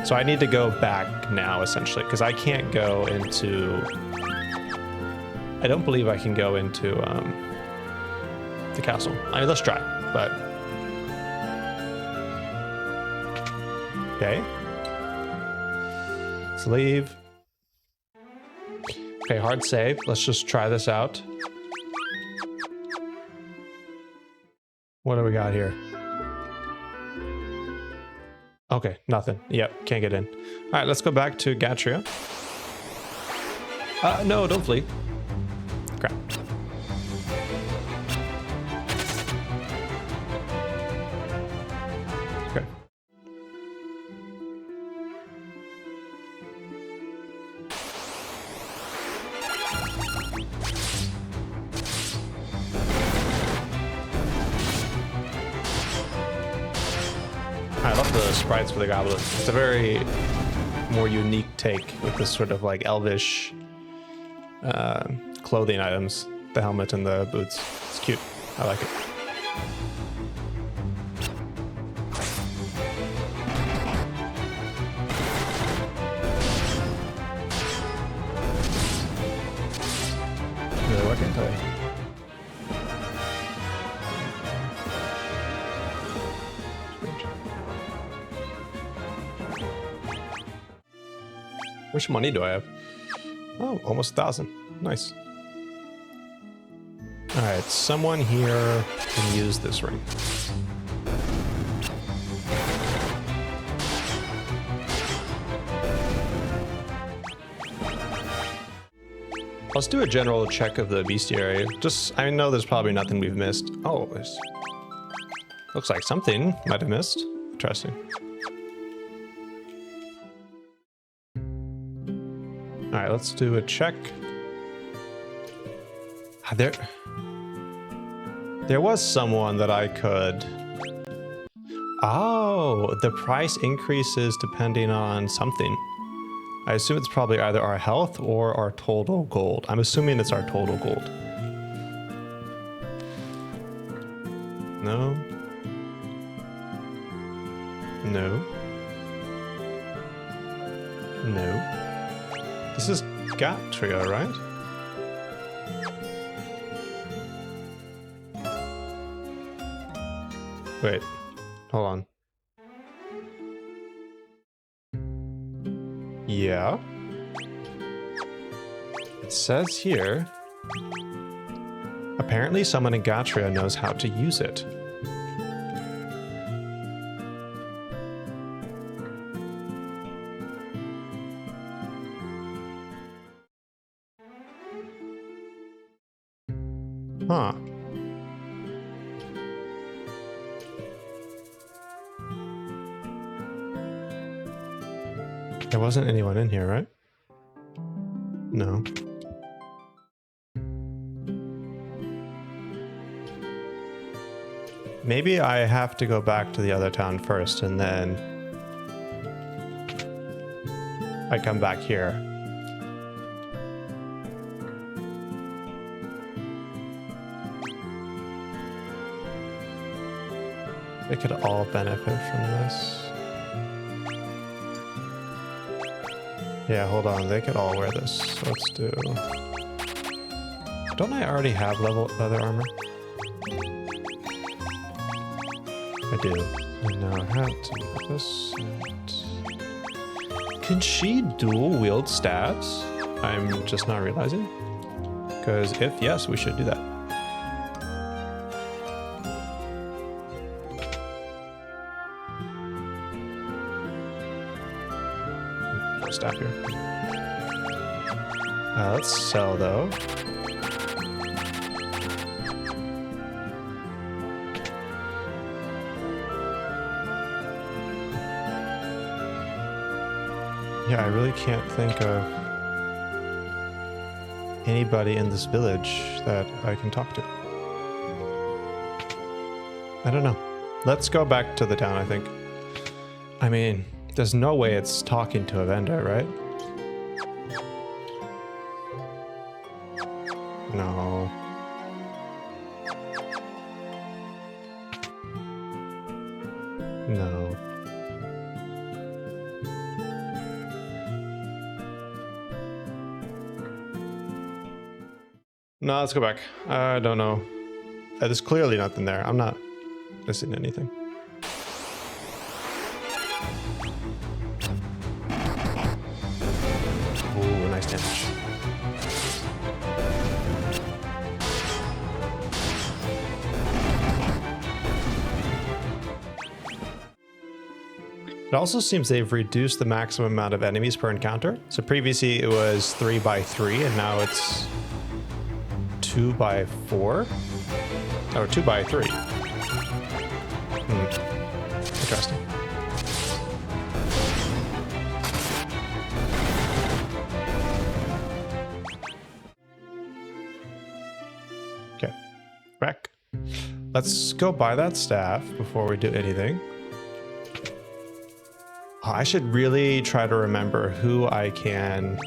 So I need to go back now, essentially, because I can't go into... I don't believe I can go into the castle. I mean, let's try, but... Okay. Let's leave. Okay, hard save. Let's just try this out. What do we got here? Okay, nothing. Yep, can't get in. All right, let's go back to Gatrea. No, don't flee. Crap. Okay. I love the sprites for the goblins. It's a very more unique take with this sort of like elvish clothing items. The helmet and the boots. It's cute. I like it. Really working today. How much money do I have? Oh, almost 1,000. Nice. All right, someone here can use this ring. Let's do a general check of the bestiary. Just, I know there's probably nothing we've missed. Oh, there's... Looks like something might have missed. Interesting. Alright, let's do a check. There was someone that I could... Oh, the price increases depending on something. I assume it's probably either our health or our total gold. I'm assuming it's our total gold. No. No. No. This is Gatrea, right? Wait, hold on. Yeah. It says here, apparently someone in Gatrea knows how to use it. Huh. There wasn't anyone in here, right? No. Maybe I have to go back to the other town first and then I come back here. They could all benefit from this. Yeah, hold on. They could all wear this. So let's do... Don't I already have leather armor? I do. And now I have to put this. And... Can she dual wield staves? I'm just not realizing. Because if yes, we should do that. Staff here. Let's sell though. Yeah, I really can't think of anybody in this village that I can talk to. I don't know. Let's go back to the town, I think. I mean, there's no way it's talking to a vendor, right? No. No. No, let's go back. I don't know. There's clearly nothing there. I'm not missing anything. Ooh, nice damage. It also seems they've reduced the maximum amount of enemies per encounter. So previously it was 3 by 3 and now it's 2 by 4? Or 2 by 3. Interesting. Okay, back. Let's go buy that staff before we do anything. Oh, I should really try to remember who I can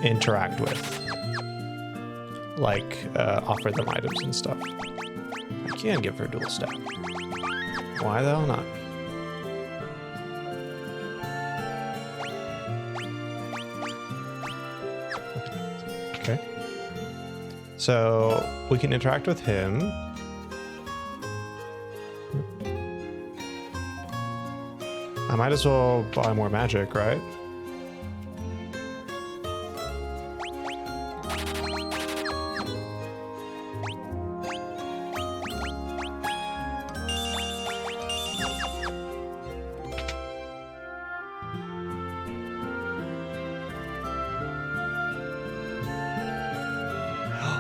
interact with. Like, offer them items and stuff. I can give her dual staff. Why the hell not? Okay. So, we can interact with him. I might as well buy more magic, right?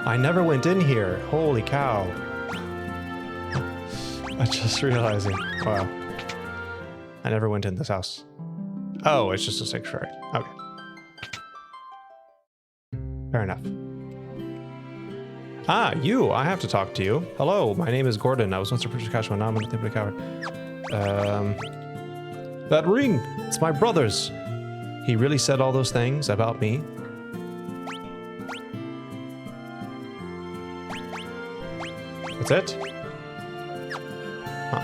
I never went in here. Holy cow. I just realized it. Wow. I never went in this house. Oh, it's just a sanctuary. Okay. Fair enough. Ah, you. I have to talk to you. Hello, my name is Gordon. I was once a British casual, now I'm a Thimbleweed coward. That ring. It's my brother's. He really said all those things about me. That's it? Huh.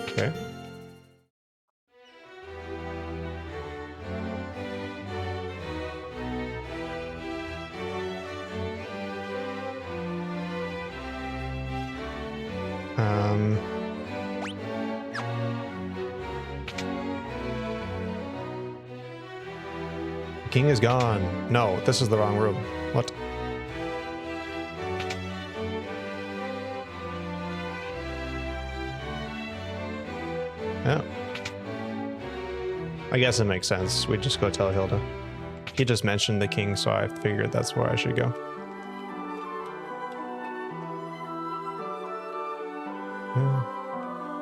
Okay. The king is gone. No, this is the wrong room. What? Oh. I guess it makes sense. We just go tell Hilda. He just mentioned the king, so I figured that's where I should go.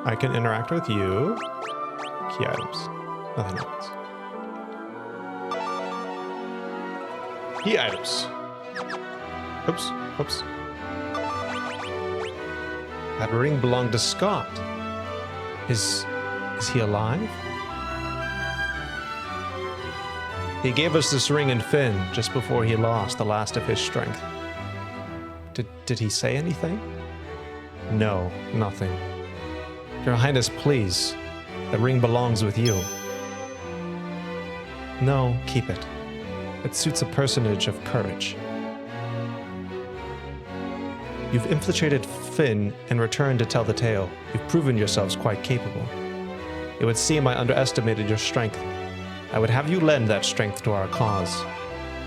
I can interact with you. Key items. Nothing else. Key items. Oops. Oops. That ring belonged to Scott. Is he alive? He gave us this ring in Fynn just before he lost the last of his strength. Did he say anything? No, nothing. Your Highness, please. The ring belongs with you. No, keep it. It suits a personage of courage. You've infiltrated Fynn and returned to tell the tale. You've proven yourselves quite capable. It would seem I underestimated your strength. I would have you lend that strength to our cause.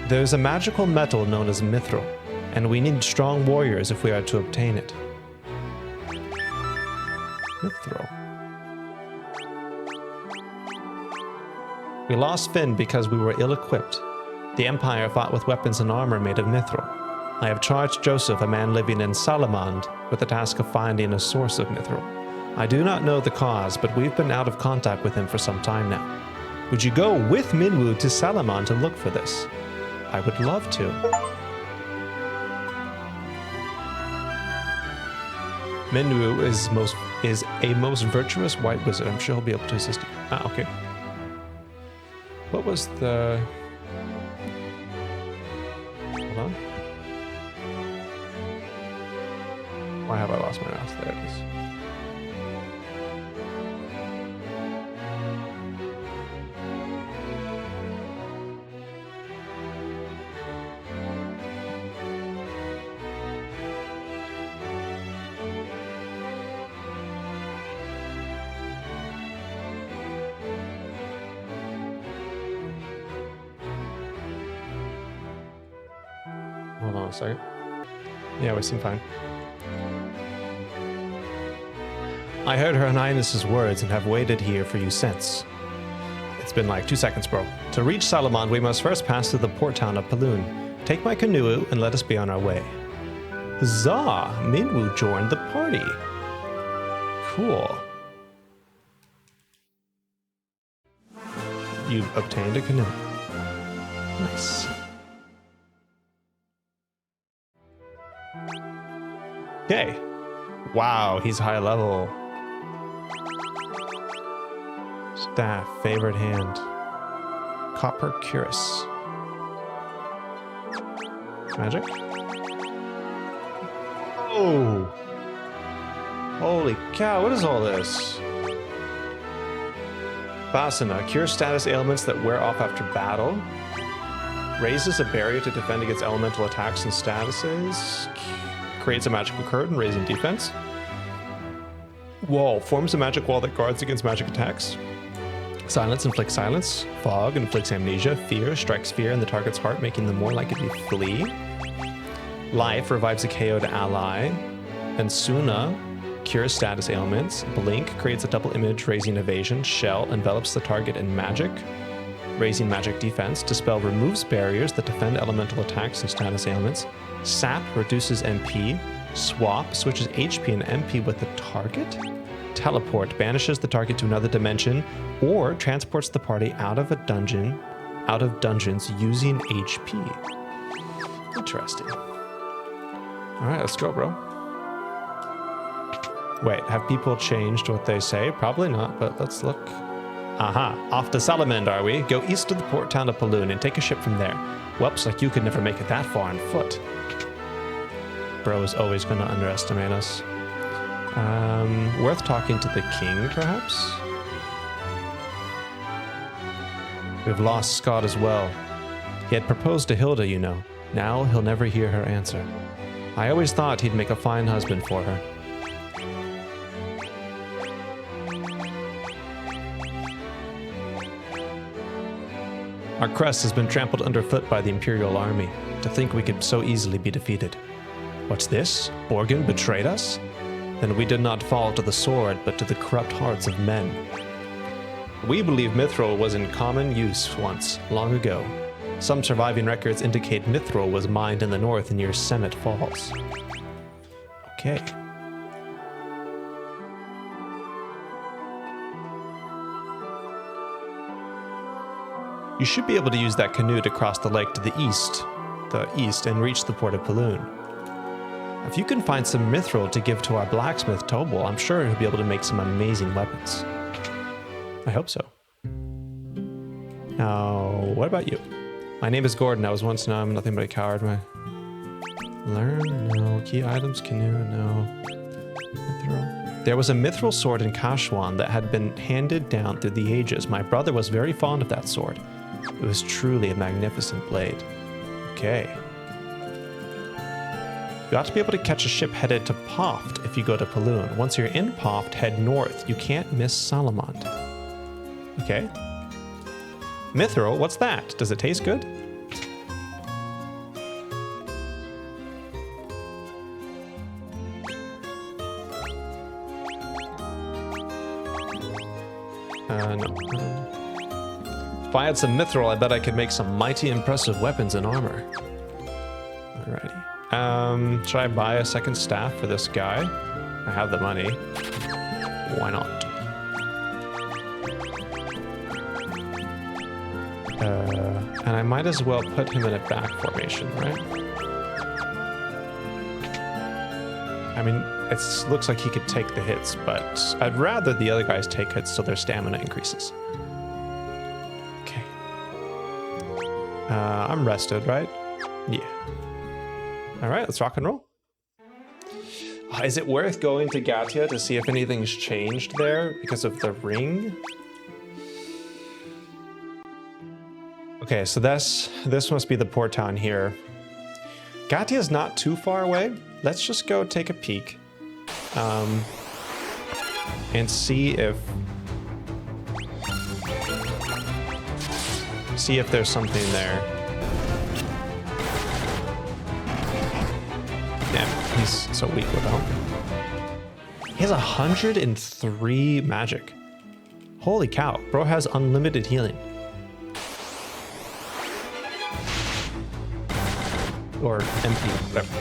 There is a magical metal known as mithril, and we need strong warriors if we are to obtain it. Mithril. We lost Fynn because we were ill-equipped. The Empire fought with weapons and armor made of mithril. I have charged Joseph, a man living in Salamand, with the task of finding a source of mithril. I do not know the cause, but we've been out of contact with him for some time now. Would you go with Minwu to Salamand to look for this? I would love to. Minwu is a most virtuous white wizard. I'm sure he'll be able to assist you. Ah, okay. What was the... Hold on. Why have I lost my mouse? There it is. Hold on a second. Yeah, we seem fine. I heard Her Highness's words and have waited here for you since. It's been like 2 seconds, bro. To reach Salamand, we must first pass through the port town of Paloom. Take my canoe and let us be on our way. Huzzah! Minwu joined the party. Cool. You've obtained a canoe. Nice. Okay. Wow, he's high level. Staff, favored hand. Copper cuirass. Magic? Oh! Holy cow, what is all this? Vasana, cure status ailments that wear off after battle. Raises a barrier to defend against elemental attacks and statuses. Creates a magical curtain, raising defense. Wall, forms a magic wall that guards against magic attacks. Silence inflicts silence. Fog inflicts amnesia. Fear strikes fear in the target's heart, making them more likely to flee. Life revives a KO'd ally. And Suna cures status ailments. Blink creates a double image, raising evasion. Shell envelops the target in magic. raising magic defense. Dispel removes barriers that defend elemental attacks and status ailments. Sap reduces MP. Swap switches HP and MP with the target. Teleport banishes the target to another dimension or transports the party out of dungeons using HP. Interesting. All right, let's go, bro. Wait, have people changed what they say? Probably not, but let's look. Aha, off to Salamand, are we? Go east to the port town of Paloom and take a ship from there. Whelps like you could never make it that far on foot. Bro is always going to underestimate us. Worth talking to the king, perhaps? We've lost Scott as well. He had proposed to Hilda, you know. Now he'll never hear her answer. I always thought he'd make a fine husband for her. Our crest has been trampled underfoot by the Imperial army. To think we could so easily be defeated. What's this? Borgin betrayed us? Then we did not fall to the sword, but to the corrupt hearts of men. We believe Mithril was in common use once, long ago. Some surviving records indicate Mithril was mined in the north near Semitt Falls. Okay. You should be able to use that canoe to cross the lake to the east, and reach the port of Paloom. If you can find some mithril to give to our blacksmith Tobal, I'm sure he'll be able to make some amazing weapons. I hope so. Now, what about you? My name is Gordon. I was once, now I'm nothing but a coward. Learn? No. Key items? Canoe? No. Mithril. There was a mithril sword in Kashwan that had been handed down through the ages. My brother was very fond of that sword. It was truly a magnificent blade. Okay. You ought to be able to catch a ship headed to Poft if you go to Paloom. Once you're in Poft, head north. You can't miss Salamand. Okay. Mithril, what's that? Does it taste good? No. If I had some mithril, I bet I could make some mighty impressive weapons and armor. Alrighty. Should I buy a second staff for this guy? I have the money. Why not? And I might as well put him in a back formation, right? I mean, it looks like he could take the hits, but I'd rather the other guys take hits so their stamina increases. Okay. I'm rested, right? Yeah. All right, let's rock and roll. Is it worth going to Gatrea to see if anything's changed there because of the ring? Okay, so this must be the port town here. Gatrea's not too far away. Let's just go take a peek. And see if there's something there. Damn, he's so weak without. He has 103 magic. Holy cow, bro has unlimited healing. Or MP, whatever.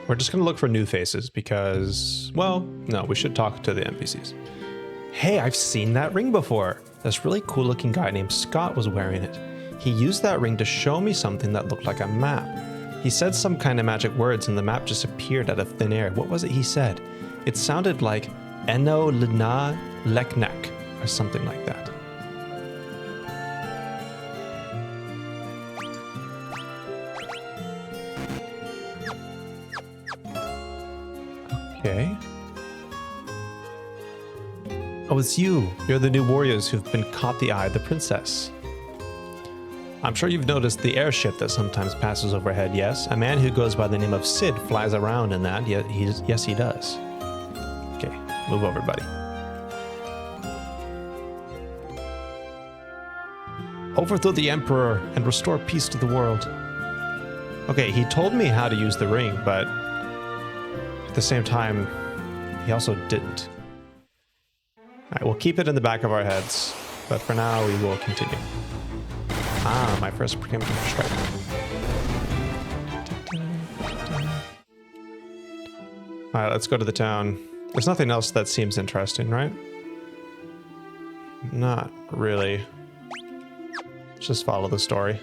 We're just gonna look for new faces because, well, no, we should talk to the NPCs. Hey, I've seen that ring before. This really cool looking guy named Scott was wearing it. He used that ring to show me something that looked like a map. He said some kind of magic words and the map just appeared out of thin air. What was it he said? It sounded like Eno Lina Leknak or something like that. Okay. Oh, it's you. You're the new warriors who've been caught the eye of the princess. I'm sure you've noticed the airship that sometimes passes overhead, yes? A man who goes by the name of Sid flies around in that, yes he does. Okay, move over, buddy. Overthrow the Emperor and restore peace to the world. Okay, he told me how to use the ring, but at the same time, he also didn't. Alright, we'll keep it in the back of our heads, but for now we will continue. Ah, my first preemptive strike. Alright, let's go to the town. There's nothing else that seems interesting, right? Not really. Let's just follow the story.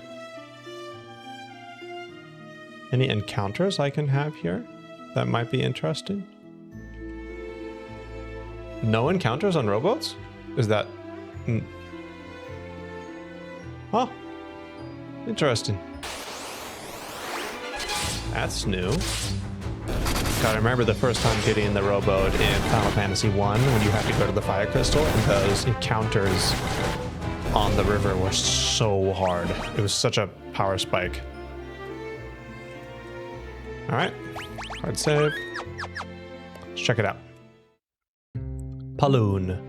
Any encounters I can have here that might be interesting? No encounters on rowboats? Is that... Oh. Interesting. That's new. Gotta remember the first time getting in the rowboat in Final Fantasy 1 when you had to go to the fire crystal, and those encounters on the river were so hard. It was such a power spike. Alright. Hard save. Let's check it out. Paloom.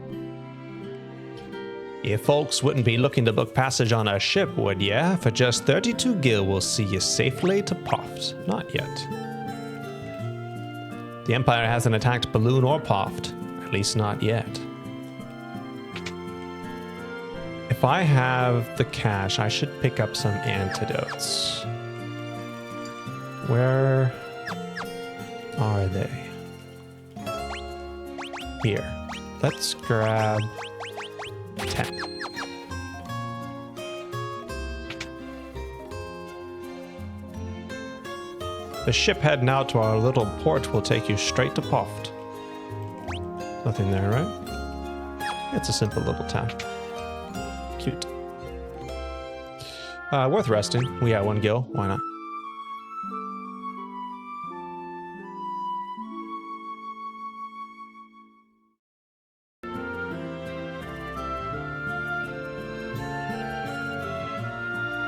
You folks wouldn't be looking to book passage on a ship, would ya? For just 32 gil, we'll see you safely to Poft. Not yet. The Empire hasn't attacked Paloom or Poft. At least not yet. If I have the cash, I should pick up some antidotes. Where are they? Here. Let's grab 10. The ship heading out to our little port will take you straight to Poft. Nothing there, right? It's a simple little town. Cute. Worth resting. We got 1 gil. Why not?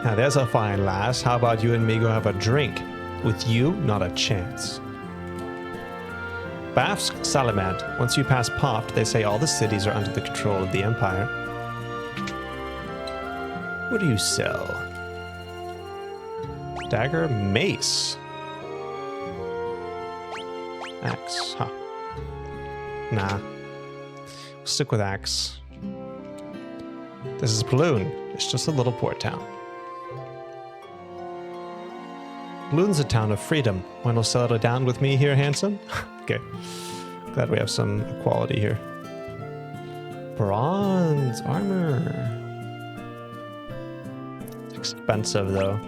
Now there's a fine lass. How about you and me go have a drink? With you, not a chance. Bafsk Salamand. Once you pass Poft, they say all the cities are under the control of the Empire. What do you sell? Dagger, mace. Axe, huh. Nah. We'll stick with axe. This is Paloom. It's just a little port town. Paloom's a town of freedom. Wanna settle down with me here, handsome? Okay. Glad we have some equality here. Bronze armor. It's expensive, though.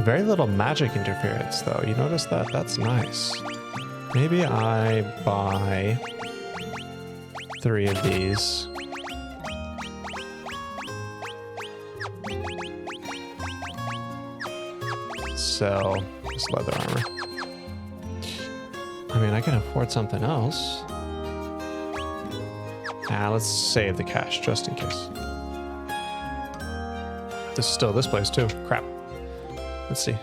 Very little magic interference, though. You notice that? That's nice. Maybe I buy 3 of these. Sell this leather armor. I mean, I can afford something else. Let's save the cash just in case. This is still this place too. Crap. Let's see.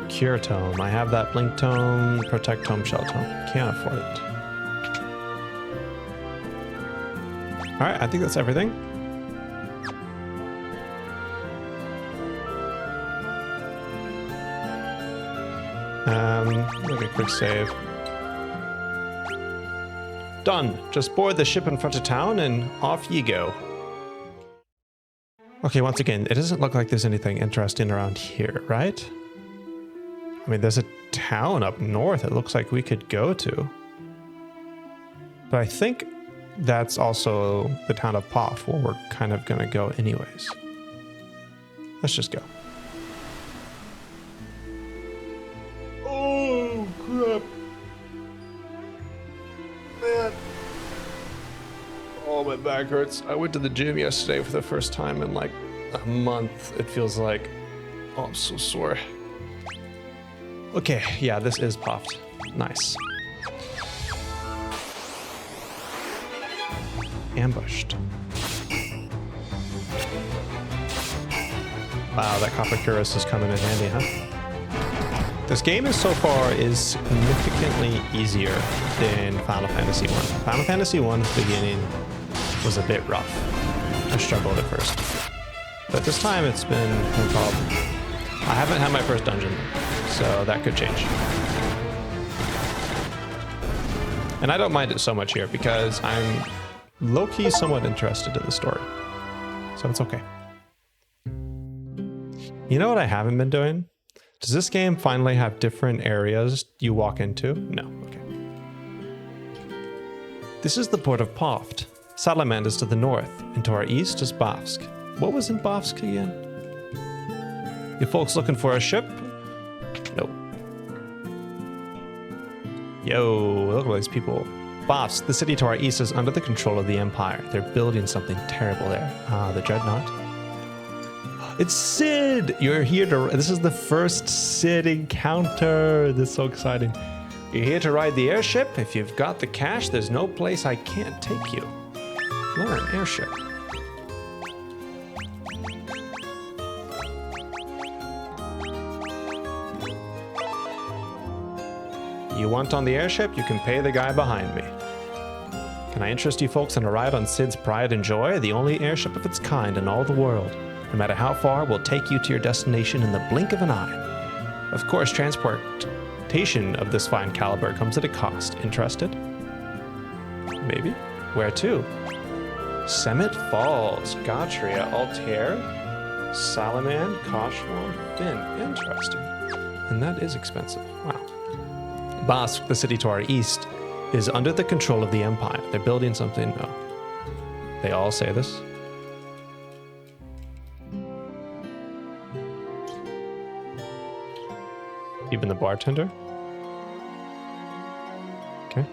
Cure tome. I have that blink tome, protect tome, shell tome. Can't afford it. All right, I think that's everything. Make a quick save. Done. Just board the ship in front of town and off ye go. Okay, once again, it doesn't look like there's anything interesting around here, right? I mean, there's a town up north it looks like we could go to. But I think that's also the town of Poft, where we're kind of gonna go anyways. Let's just go. Oh, crap. Man. Oh, my back hurts. I went to the gym yesterday for the first time in like a month, it feels like. Oh, I'm so sore. Okay, yeah, this is Poft. Nice. Ambushed. Wow, that copper cuirass is coming in handy, huh? This game is so far is significantly easier than Final Fantasy 1. Final Fantasy 1's beginning was a bit rough. I struggled at first. But this time it's been no problem. I haven't had my first dungeon, so that could change. And I don't mind it so much here because I'm low-key somewhat interested in the story. So it's okay. You know what I haven't been doing? Does this game finally have different areas you walk into? No, okay. This is the port of Poft. Salamand is to the north, and to our east is Bafsk. What was in Bafsk again? You folks looking for a ship? Nope. Yo, look at all these people. Bafsk, the city to our east, is under the control of the Empire. They're building something terrible there. Ah, the Dreadnought. It's Sid! You're here to... This is the first Sid encounter. This is so exciting. You're here to ride the airship? If you've got the cash, there's no place I can't take you. Learn airship. You want on the airship? You can pay the guy behind me. Can I interest you folks in a ride on Sid's Pride and Joy, the only airship of its kind in all the world? No matter how far, we'll take you to your destination in the blink of an eye. Of course, transportation of this fine caliber comes at a cost. Interested? Maybe. Where to? Semitt Falls, Gatrea, Altair, Salamand, Fynn. Interesting. And that is expensive. Wow. Bafsk, the city to our east, is under the control of the Empire. They're building something. Oh. They all say this. Even the bartender? Okay.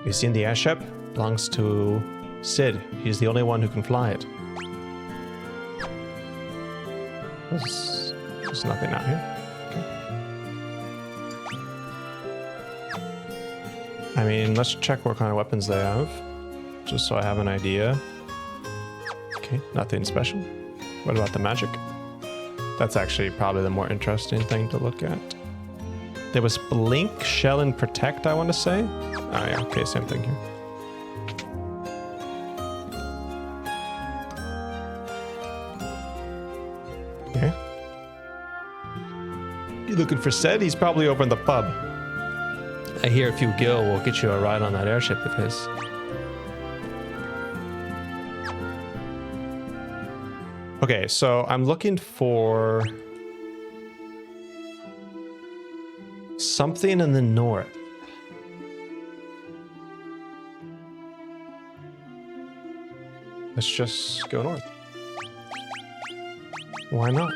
You seen the airship? Belongs to Sid. He's the only one who can fly it. There's nothing out here. Okay. I mean, let's check what kind of weapons they have. Just so I have an idea. Okay, nothing special. What about the magic? That's actually probably the more interesting thing to look at. There was Blink, Shell, and Protect, I want to say. Oh yeah, okay, same thing here. Okay. You looking for Sid? He's probably over in the pub. I hear if you Gil will get you a ride on that airship of his. Okay, so I'm looking for something in the north. Let's just go north. Why not?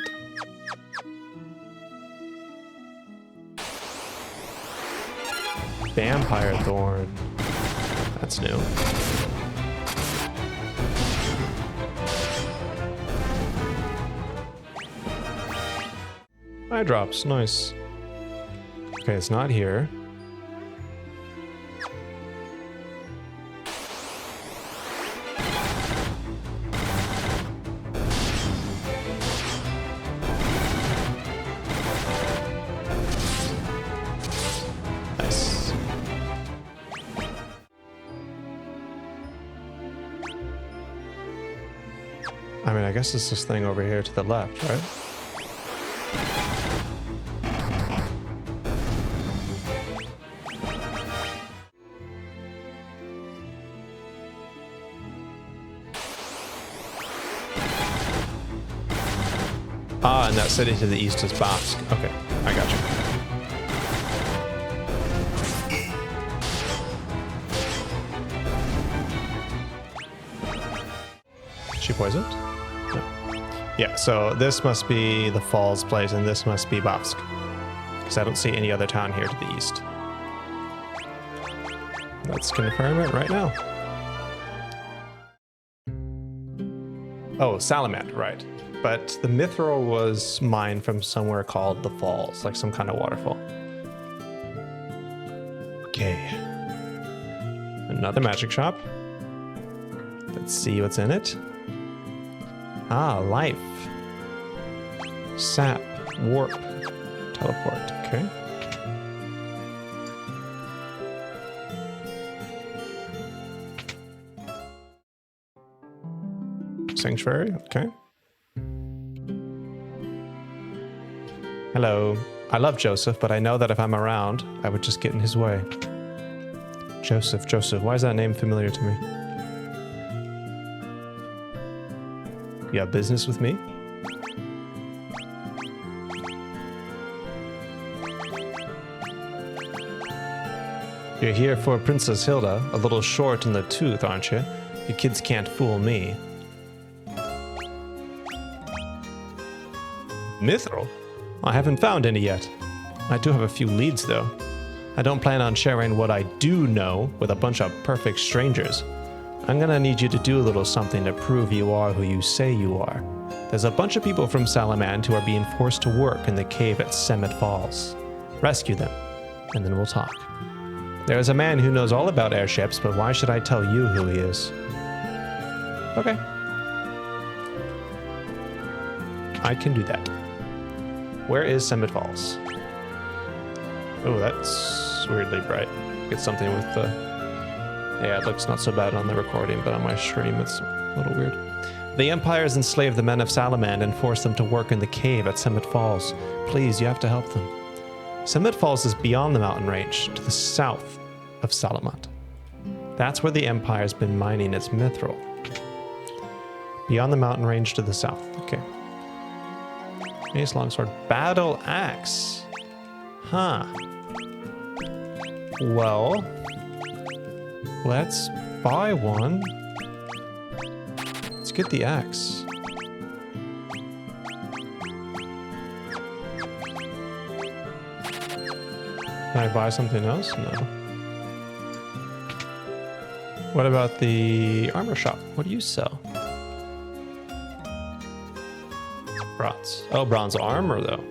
Vampire Thorn. That's new. Eye drops, nice. Okay, it's not here. Nice. I mean, I guess it's this thing over here to the left, right? Ah, and that city to the east is Bafsk. Okay, I got you. She poisoned? No. Yeah, so this must be the Falls place, and this must be Bafsk. Because I don't see any other town here to the east. Let's confirm it right now. Oh, Salamand, right. But the mithril was mined from somewhere called the Falls, like some kind of waterfall. Okay. Another magic shop. Let's see what's in it. Ah, life. Sap. Warp. Teleport. Okay. Sanctuary. Okay. Hello. I love Joseph, but I know that if I'm around, I would just get in his way. Joseph. Why is that name familiar to me? You have business with me? You're here for Princess Hilda, a little short in the tooth, aren't you? You kids can't fool me. Mithril? I haven't found any yet. I do have a few leads, though. I don't plan on sharing what I do know with a bunch of perfect strangers. I'm gonna need you to do a little something to prove you are who you say you are. There's a bunch of people from Salamand who are being forced to work in the cave at Semitt Falls. Rescue them, and then we'll talk. There is a man who knows all about airships, but why should I tell you who he is? Okay. I can do that. Where is Semitt Falls? Oh, that's weirdly bright. Get something with the... Yeah, it looks not so bad on the recording, but on my stream it's a little weird. The Empire has enslaved the men of Salamand and forced them to work in the cave at Semitt Falls. Please, you have to help them. Semitt Falls is beyond the mountain range, to the south of Salamand. That's where the Empire has been mining its mithril. Beyond the mountain range to the south. Okay. Ace longsword. Battle axe. Huh. Well, let's buy one. Let's get the axe. Can I buy something else? No. What about the armor shop? What do you sell? Bronze. Oh, bronze armor, though.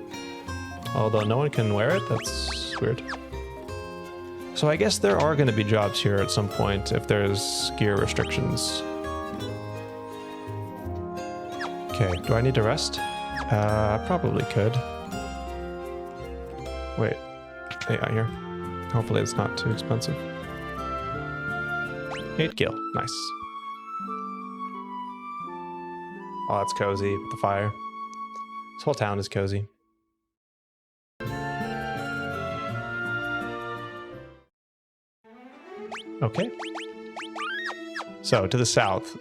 Although no one can wear it? That's weird. So I guess there are going to be jobs here at some point if there's gear restrictions. Okay, do I need to rest? I probably could. Wait. Yeah, here. Hopefully it's not too expensive. 8 gil. Nice. Oh, that's cozy with the fire. This whole town is cozy. Okay. So, to the south.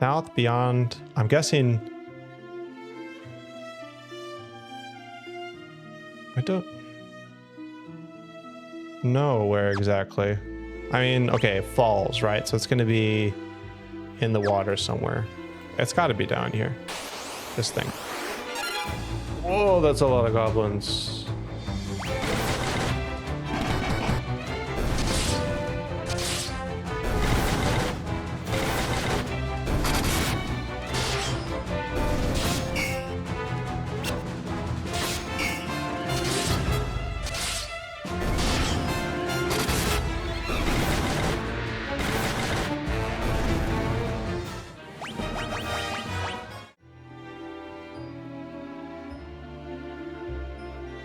South beyond... I'm guessing... I don't know where exactly. I mean, okay, falls, right? So it's going to be in the water somewhere. It's got to be down here. This thing. Whoa, that's a lot of goblins.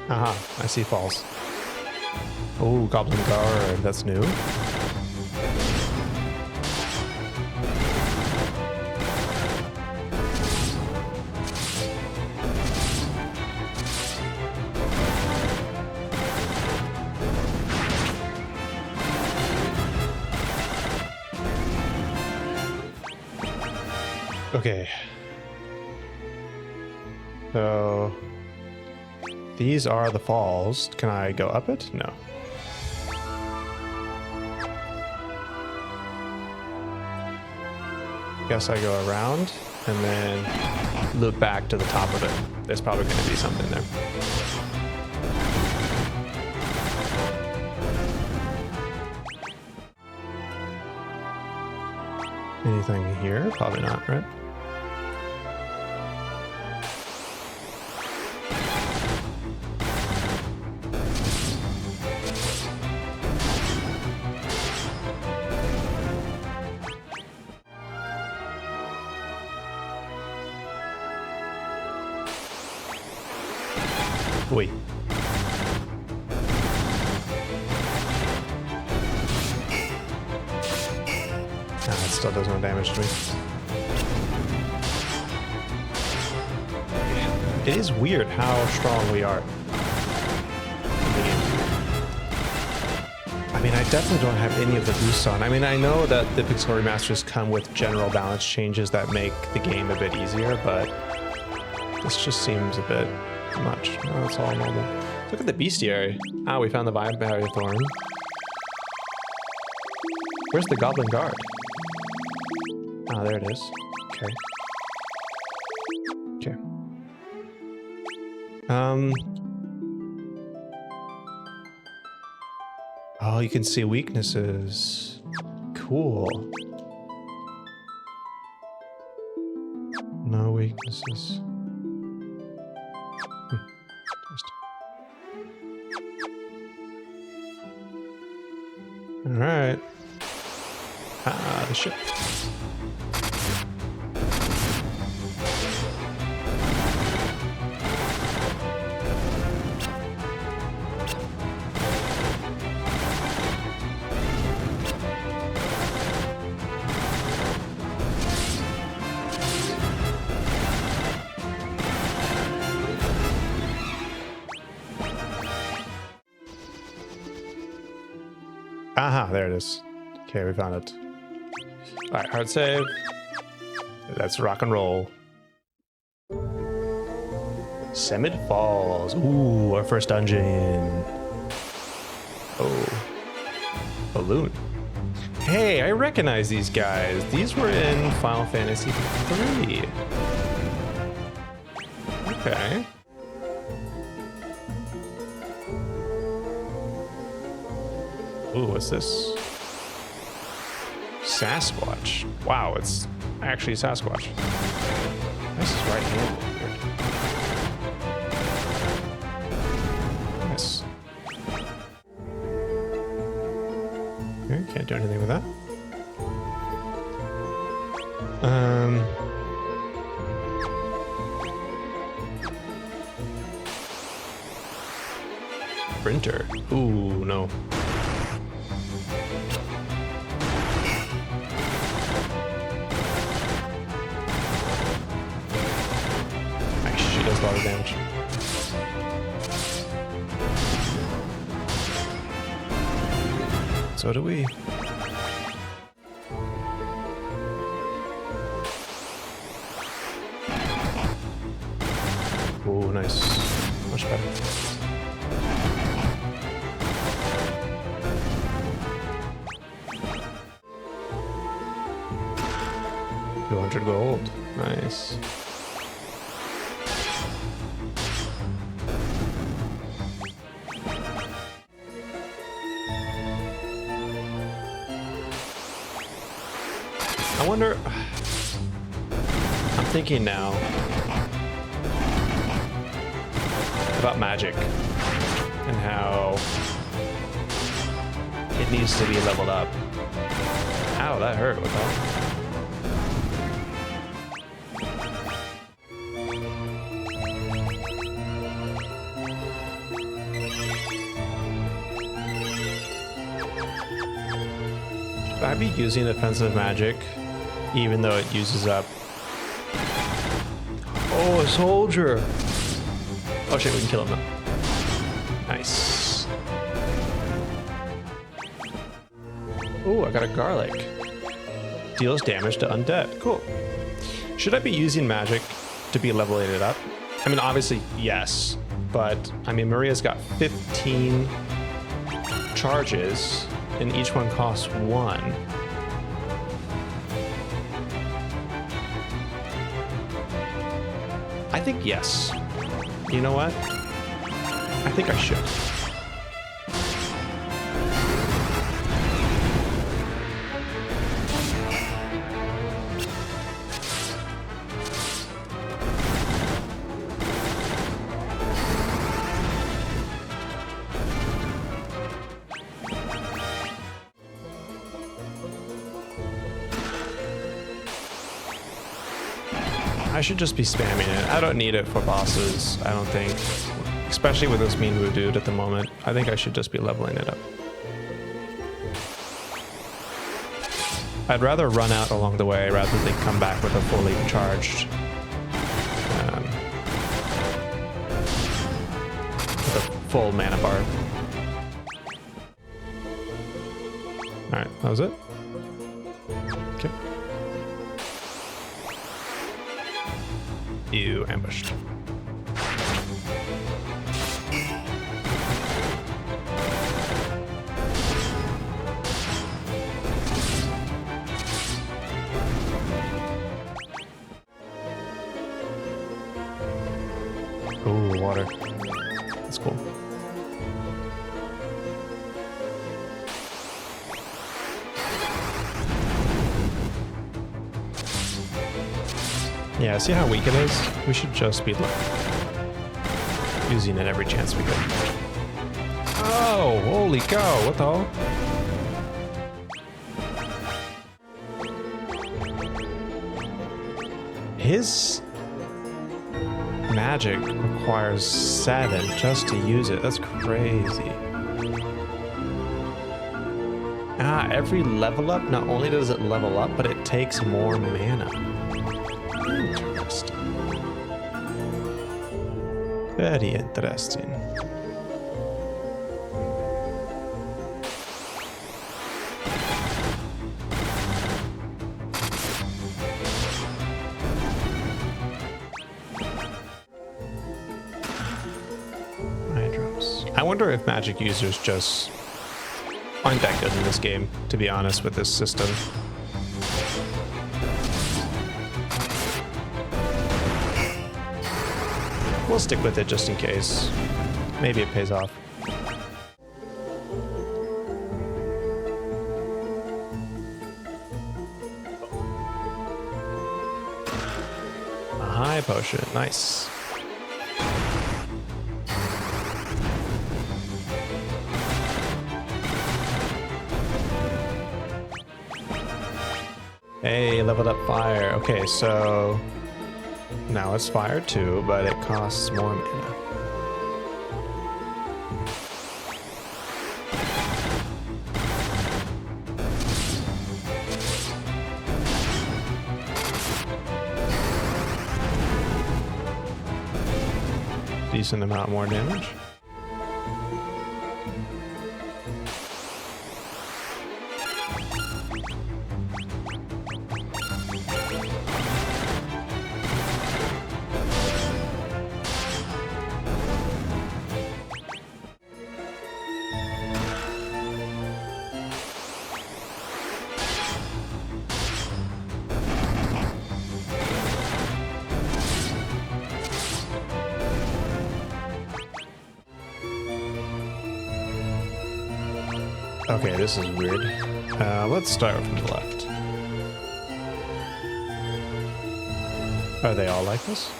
Aha, I see falls. Oh, Goblin Guard, that's new. Okay. So... these are the falls. Can I go up it? No. Guess I go around and then loop back to the top of it. There's probably going to be something there. Anything here? Probably not, right? Oi. It still does no damage to me. It is weird how strong we are. I mean, I definitely don't have any of the boosts on. I mean, I know that the pixel remasters come with general balance changes that make the game a bit easier, but this just seems a bit much. No, it's all normal. Look at the bestiary. Ah, we found the Vibrary Thorn. Where's the Goblin Guard? Ah, there it is. Okay. Okay. Oh, you can see weaknesses. Cool. No weaknesses. All right. Ah, the ship. Aha, there it is. Okay, we found it. All right, hard save. Let's rock and roll. Semitt Falls. Ooh, our first dungeon. Oh, Paloom. Hey, I recognize these guys. These were in Final Fantasy III. Okay. Ooh, what's this? Sasquatch. Wow, it's actually Sasquatch. This is right-handed. Nice. Okay, can't do anything with that. Sprinter. Ooh, no. Does a lot of damage. So do we. Oh, nice. Much better. $200 gold. Nice. I wonder, I'm thinking now about magic and how it needs to be leveled up. Ow, that hurt. What the hell? Should I be using offensive magic? Even though it uses up. Oh, a soldier. Oh shit, we can kill him now. Nice. Oh, I got a garlic. Deals damage to undead. Cool. Should I be using magic to be levelated up? I mean, obviously, yes. But, I mean, Maria's got 15 charges, and each one costs 1. I think yes. You know what? I think I should. I should just be spamming it. I don't need it for bosses, I don't think. Especially with this mean blue dude at the moment. I think I should just be leveling it up. I'd rather run out along the way rather than come back with a fully charged with a full mana bar. Alright, that was it. Okay. You ambushed. Ooh, water. That's cool. Yeah, see how weak it is? We should just be using it every chance we get. Oh, holy cow, what the hell? His magic requires 7 just to use it. That's crazy. Ah, every level up, not only does it level up, but it takes more mana. Interesting. Very interesting. I wonder if magic users just aren't that good in this game, to be honest, with this system. We'll stick with it just in case. Maybe it pays off. A high potion, nice. Hey, leveled up fire. Okay, so now it's fire too, but it costs more mana. Decent amount more damage. Okay, this is weird. Let's start from the left. Are they all like this?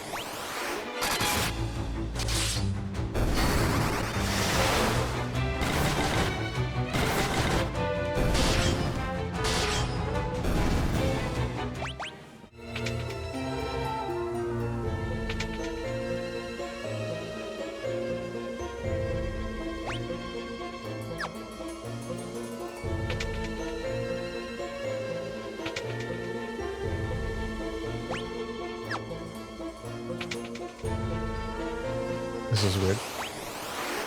This is weird.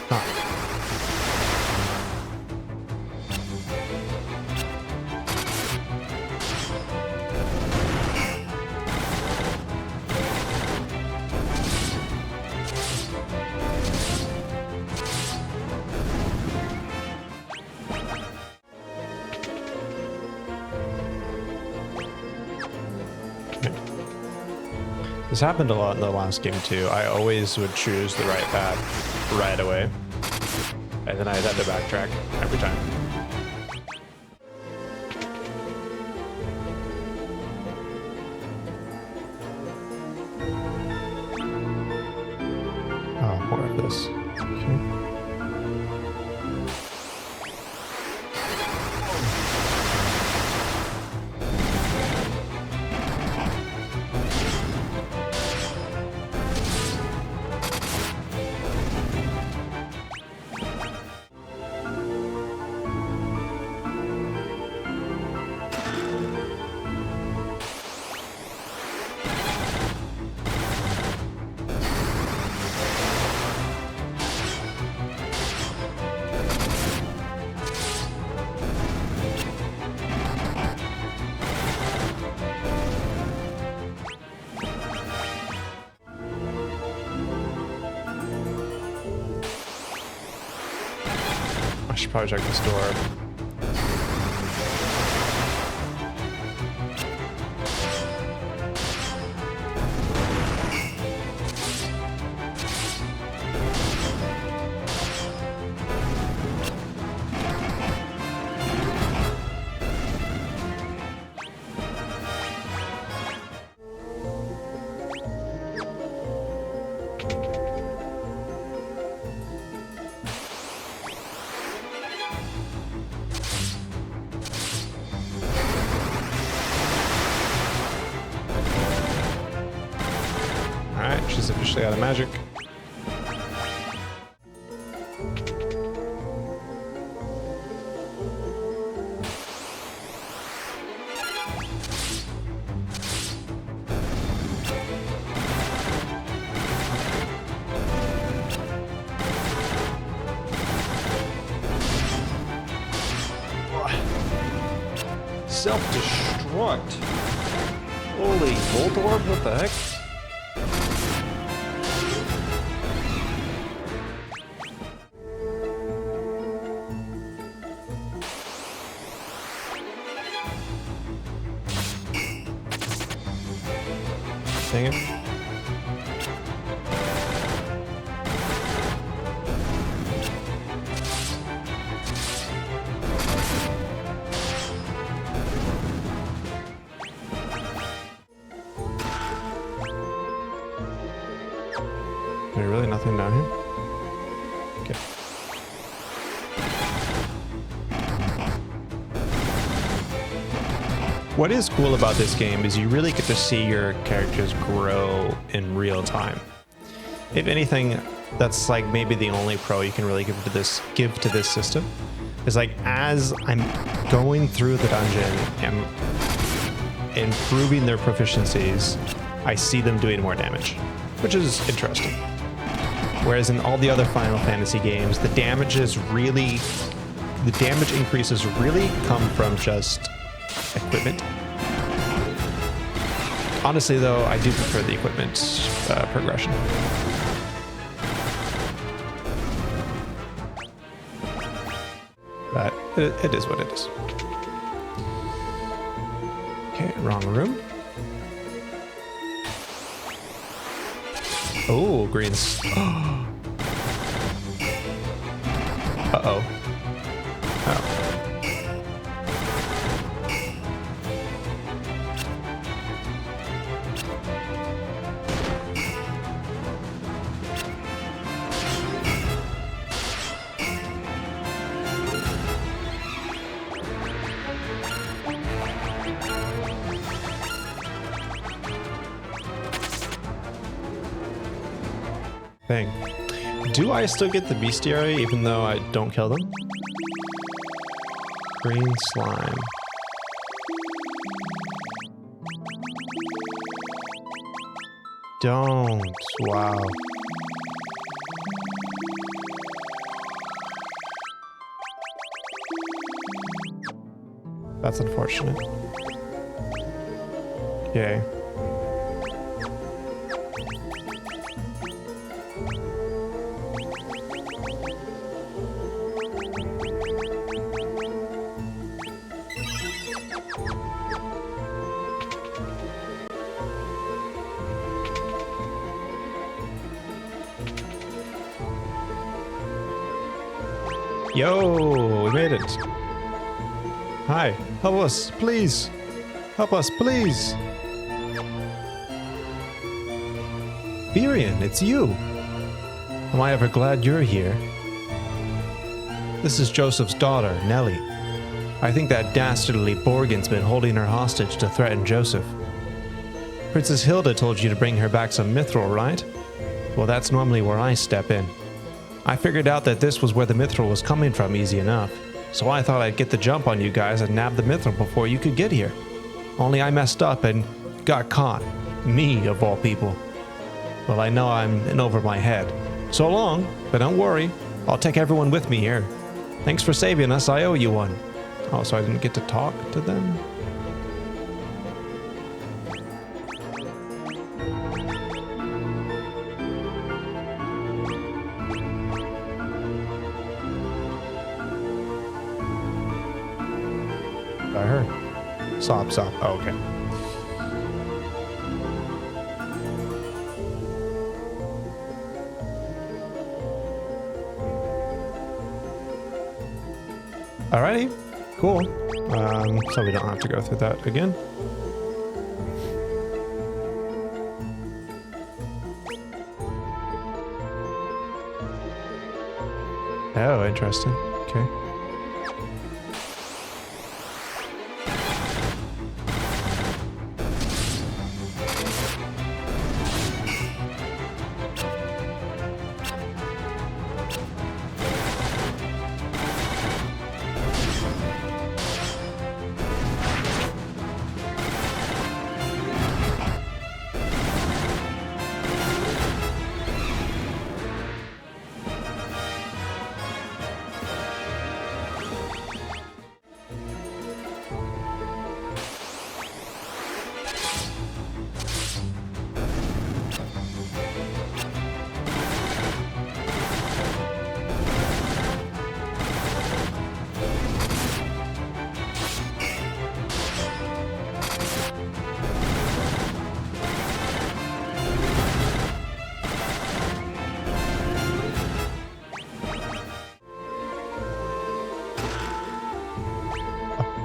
Huh. This happened a lot in the last game too. I always would choose the right path right away, and then I'd have to backtrack every time. Oh, more of this. Okay. I should probably check this door. She's officially out of magic. Self-destruct. Holy Volt Orb, what the heck? Dang it. There's really nothing down here? Okay. What is cool about this game is you really get to see your characters grow in real time. If anything, that's like maybe the only pro you can really give to this system. Is like as I'm going through the dungeon and improving their proficiencies, I see them doing more damage, which is interesting. Whereas in all the other Final Fantasy games, the damage increases really come from just equipment. Honestly, though, I do prefer the equipment progression. But it is what it is. Okay, wrong room. Oh, greens. Uh-oh. Oh. Thing. Do I still get the bestiary even though I don't kill them? Green slime. Don't. Wow. That's unfortunate. Okay. Yo, we made it. Hi, help us, please. Help us, please. Virion, it's you. Am I ever glad you're here? This is Joseph's daughter, Nellie. I think that dastardly Borgen's been holding her hostage to threaten Joseph. Princess Hilda told you to bring her back some mithril, right? Well, that's normally where I step in. I figured out that this was where the mithril was coming from easy enough, so I thought I'd get the jump on you guys and nab the mithril before you could get here. Only I messed up and got caught. Me, of all people. Well, I know I'm in over my head. So long, but don't worry. I'll take everyone with me here. Thanks for saving us, I owe you one. Oh, so I didn't get to talk to them? Sop. Oh, okay. Alrighty, cool. So we don't have to go through that again. Oh, interesting. Okay.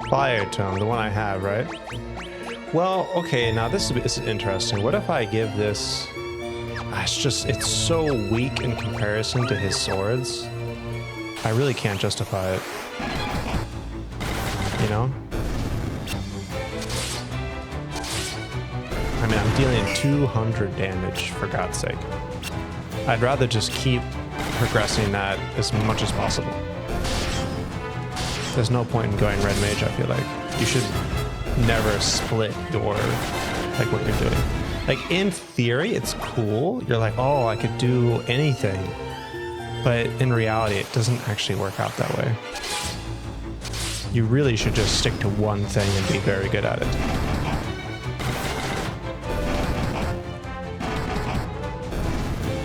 Fire tome, the one I have, right? Well, okay, now this is interesting. What if I give this... It's so weak in comparison to his swords. I really can't justify it. You know? I mean, I'm dealing 200 damage, for God's sake. I'd rather just keep progressing that as much as possible. There's no point in going red mage, I feel like. You should never split your, like, what you're doing. Like, in theory, it's cool. You're like, oh, I could do anything. But in reality, it doesn't actually work out that way. You really should just stick to one thing and be very good at it.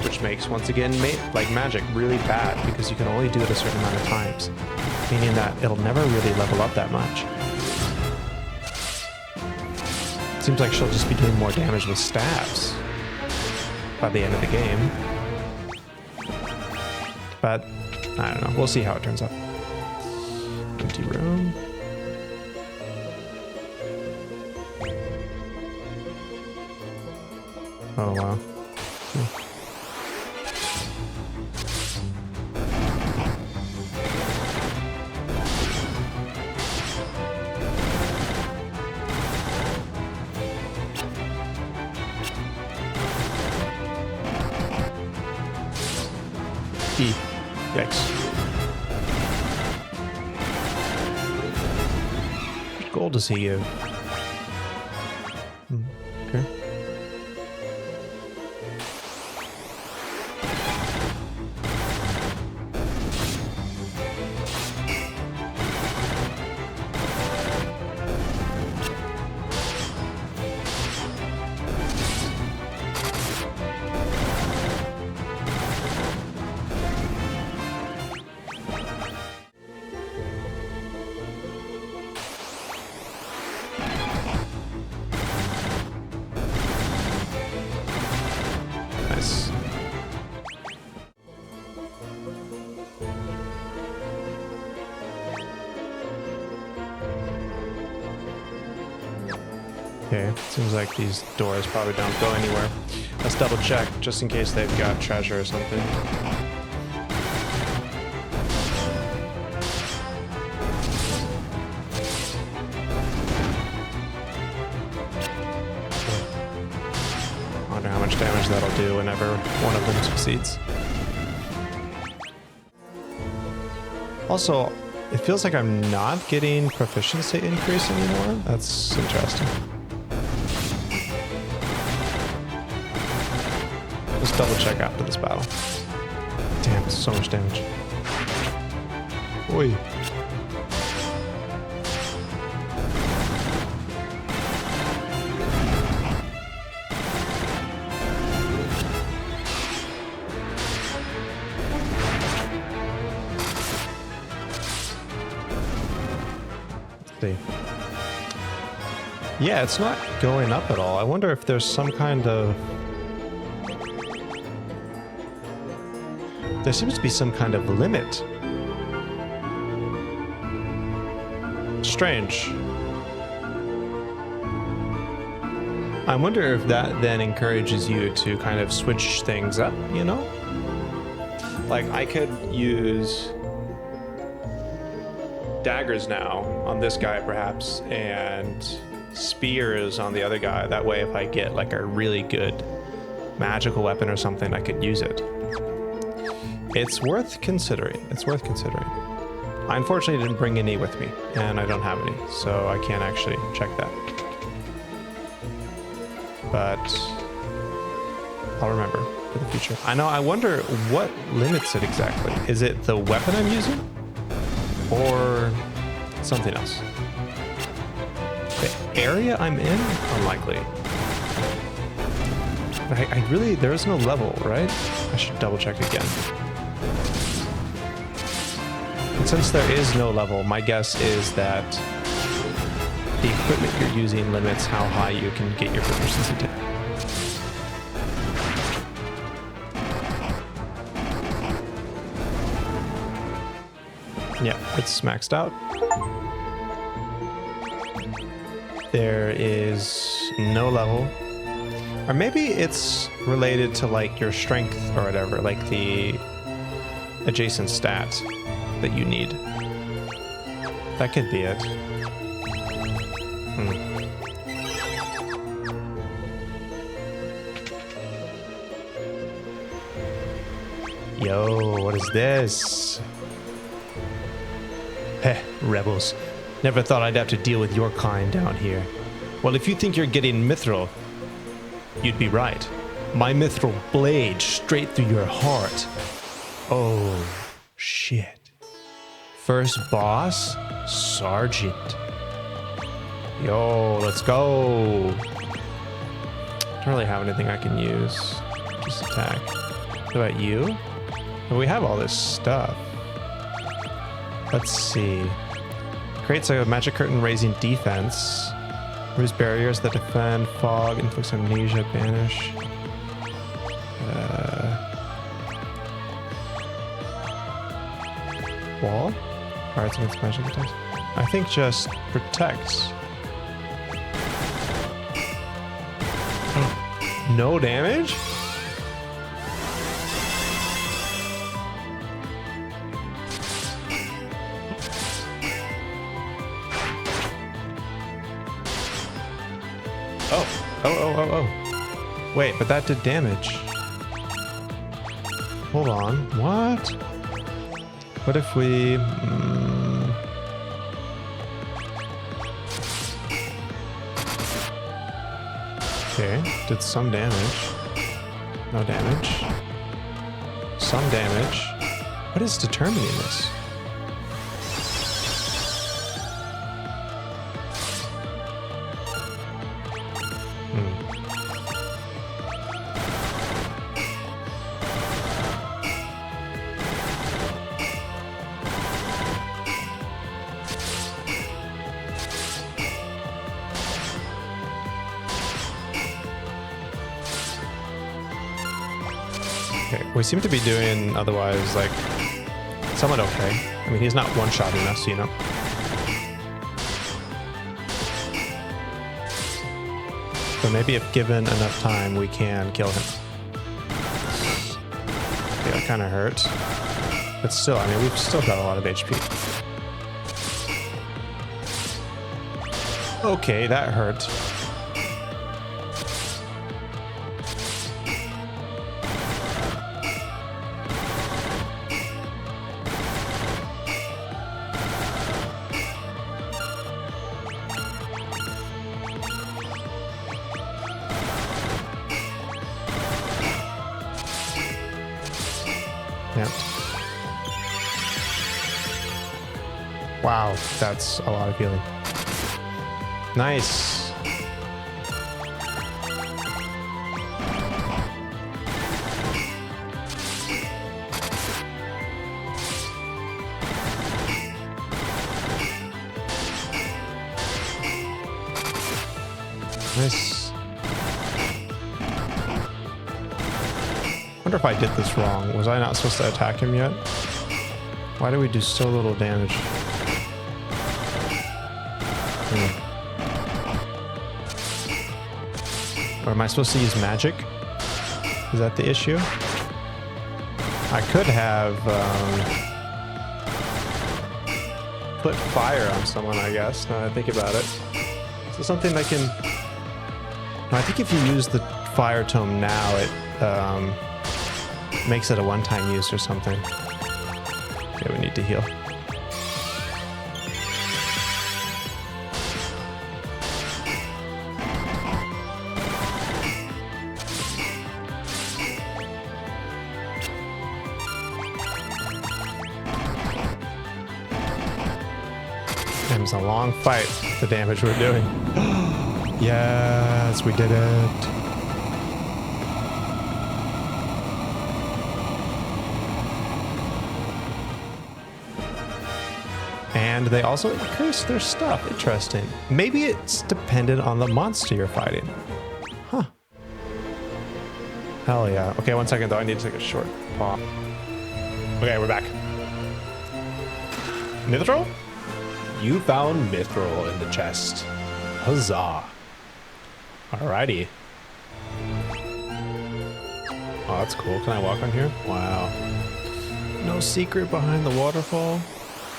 Which makes, once again, like magic really bad, because you can only do it a certain amount of times. Meaning that it'll never really level up that much. Seems like she'll just be doing more damage with stabs by the end of the game. But, I don't know. We'll see how it turns out. Empty room. Oh, wow. Okay. Yikes. How much gold does he give? Okay. Okay, seems like these doors probably don't go anywhere. Let's double check, just in case they've got treasure or something. I wonder how much damage that'll do whenever one of them succeeds. Also, it feels like I'm not getting proficiency increase anymore. That's interesting. Let's double check after this battle. Damn, so much damage. Oi. Let's see. Yeah, it's not going up at all. I wonder if there's some kind of... There seems to be some kind of limit. Strange. I wonder if that then encourages you to kind of switch things up, you know? Like, I could use daggers now on this guy, perhaps, and spears on the other guy. That way, if I get like a really good magical weapon or something, I could use it. It's worth considering. It's worth considering. I unfortunately didn't bring any with me, and I don't have any, so I can't actually check that. But I'll remember for the future. I wonder what limits it exactly. Is it the weapon I'm using? Or something else? The area I'm in? Unlikely. I really, there is no level, right? I should double check again. And since there is no level, my guess is that the equipment you're using limits how high you can get your proficiency to. Yeah, it's maxed out. There is no level. Or maybe it's related to like your strength or whatever, like the adjacent stat that you need. That could be it. Yo, what is this? Heh, rebels. Never thought I'd have to deal with your kind down here. Well, if you think you're getting mithril, you'd be right. My mithril blade straight through your heart. Oh, shit. First boss, Sergeant. Yo, let's go. Don't really have anything I can use. Just attack. What about you? Well, we have all this stuff. Let's see. Creates a magic curtain raising defense. Removes barriers that defend, fog, inflicts amnesia, banish. Wall? Alright, so it's magic attacks. I think just protects. No damage? Oh. Wait, but that did damage. Hold on. What? What if we... Okay, did some damage. No damage. Some damage. What is determining this? We seem to be doing otherwise like somewhat okay. I mean, he's not one-shotting us, you know. So maybe if given enough time, we can kill him. Okay, that kind of hurt. But still, I mean, we've still got a lot of HP. Okay, that hurt. Yep. Wow, that's a lot of healing. Nice. Nice. Wonder if I did this wrong. Was I not supposed to attack him yet? Why do we do so little damage? Or am I supposed to use magic? Is that the issue? I could have put fire on someone, I guess, now that I think about it. So something that can... No, I think if you use the fire tome now, it makes it a one-time use or something. Okay, we need to heal. And it's a long fight, the damage we're doing. Yes, we did it. And they also increase their stuff. Interesting. Maybe it's dependent on the monster you're fighting. Huh. Hell yeah. Okay, 1 second though. I need to take a short pause. Okay, we're back. Mithril? You found Mithril in the chest. Huzzah. Alrighty. Oh, that's cool. Can I walk on here? Wow. No secret behind the waterfall.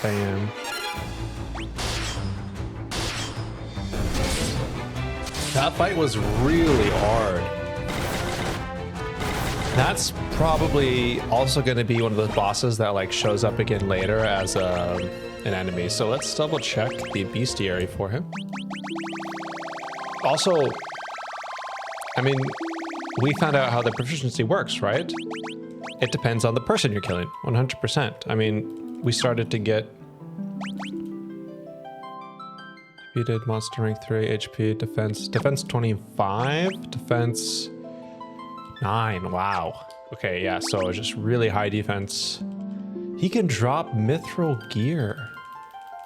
Bam. That fight was really hard. That's probably also going to be one of those bosses that like shows up again later as an enemy. So let's double check the bestiary for him. Also, I mean, we found out how the proficiency works, right? It depends on the person you're killing, 100%. I mean, we started to get defeated monster rank 3 HP defense 25 defense 9. Wow. Okay, yeah, so just really high defense. He can drop mithril gear.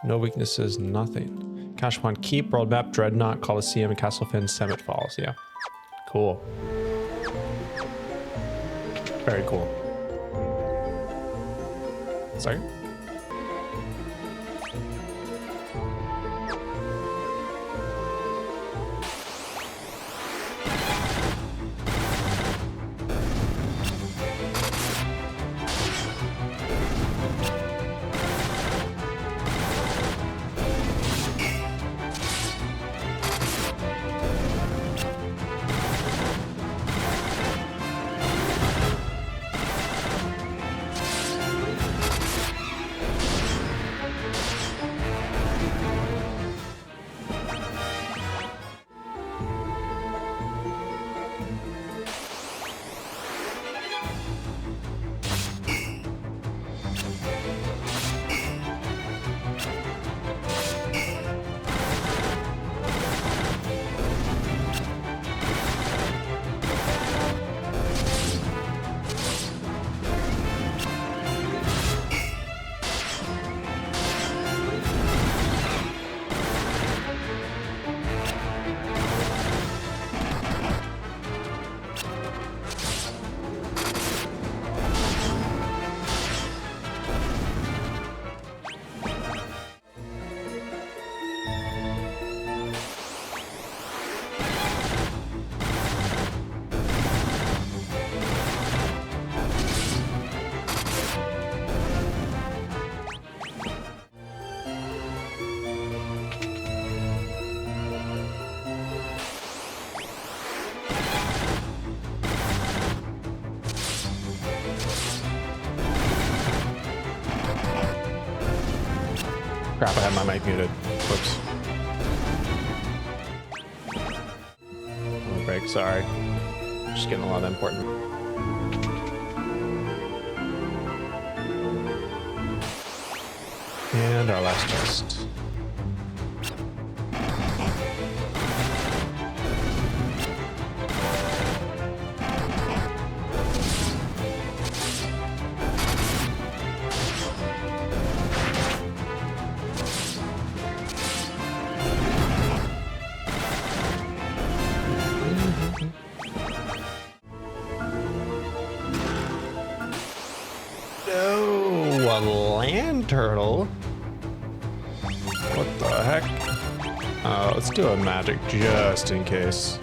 No weaknesses, nothing. Cash Pond Keep, World Map, Dreadnought, Coliseum, and Castle Fynn, Semitt Falls. Yeah, cool. Very cool. Sorry. Crap, I had my mic muted. Whoops. Oh, break, sorry. Just getting a lot of important. And our last chest. turtle. What the heck? Let's do a magic just in case.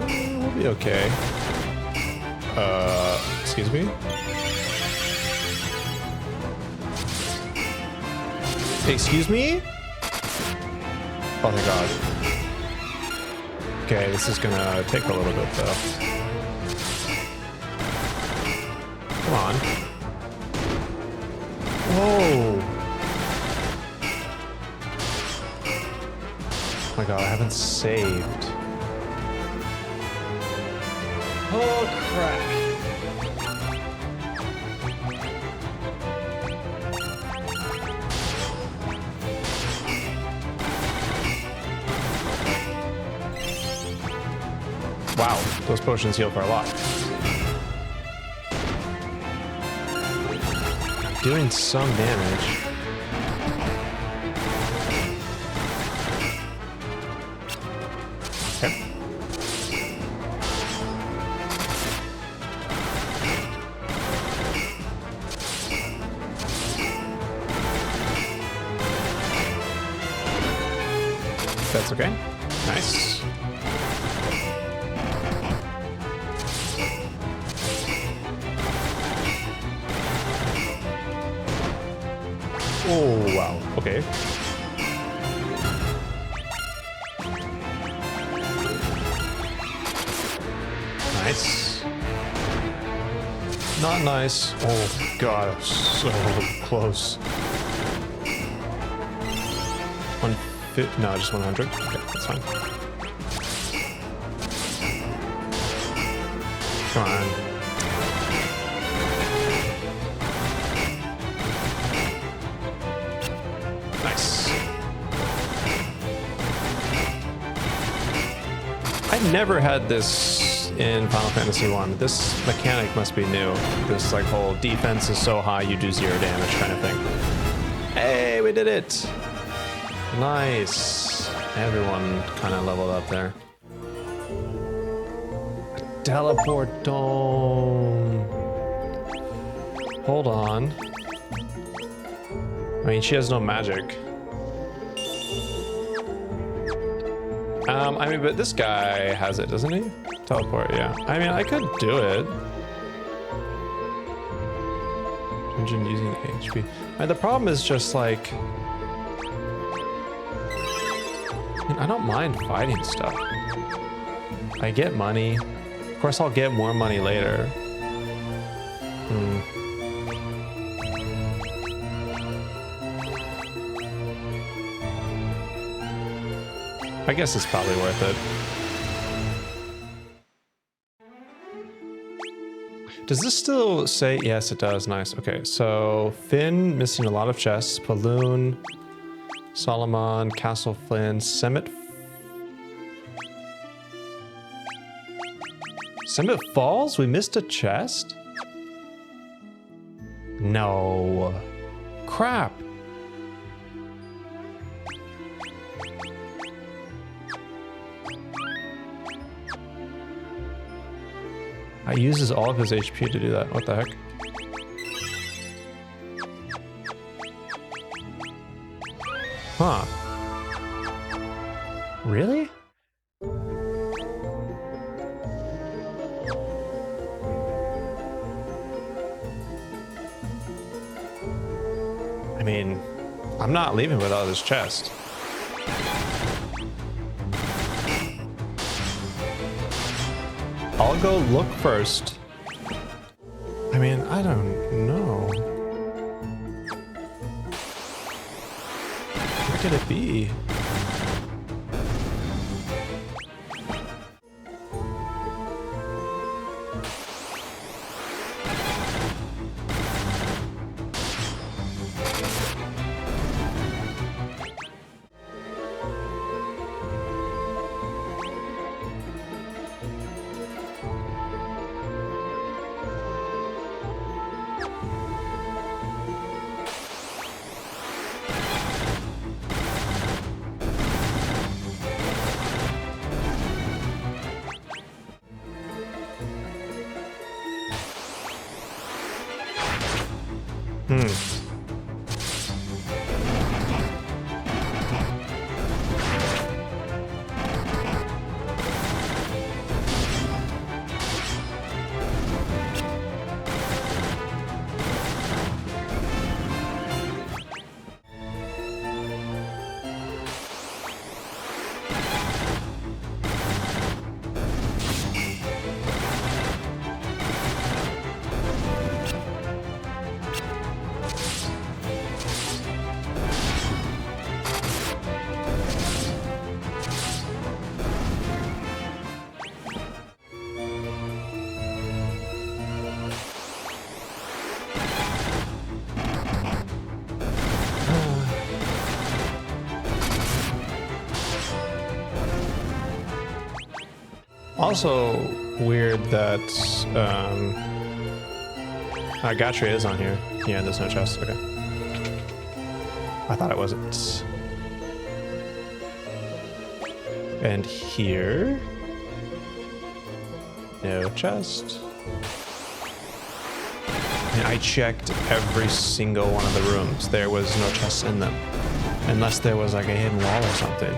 We'll be okay. Excuse me? Excuse me? Oh my god. Okay, this is gonna take a little bit though. Come on. Whoa! Oh my god, I haven't saved. Oh crap. Wow, those potions heal for a lot. Doing some damage. Okay. That's okay. Nice. Oh, wow. Okay. Nice. Not nice. Oh, God. So close. 150. No, just 100. Okay, that's fine. Come on. I've never had this in Final Fantasy 1. This mechanic must be new. This like whole defense is so high you do 0 damage kind of thing. Hey, we did it! Nice. Everyone kind of leveled up there. Teleport dome. Hold on. I mean, she has no magic. I mean, but this guy has it, doesn't he? Teleport, yeah. I mean, I could do it. Engine using HP. The problem is just like, I mean, I don't mind fighting stuff. I get money. Of course, I'll get more money later. I guess it's probably worth it. Does this still say? Yes, it does. Nice. Okay, so Fynn missing a lot of chests. Paloom, Salamand, Castle Fynn, Semitt Falls? We missed a chest? No. Crap. I uses all of his HP to do that. What the heck? Huh. Really? I mean, I'm not leaving without this chest. I'll go look first. I mean, I don't know. Where could it be? Also weird that Gatrea is on here. Yeah, there's no chest. Okay. I thought it wasn't. And here, no chest. And I checked every single one of the rooms. There was no chests in them, unless there was like a hidden wall or something.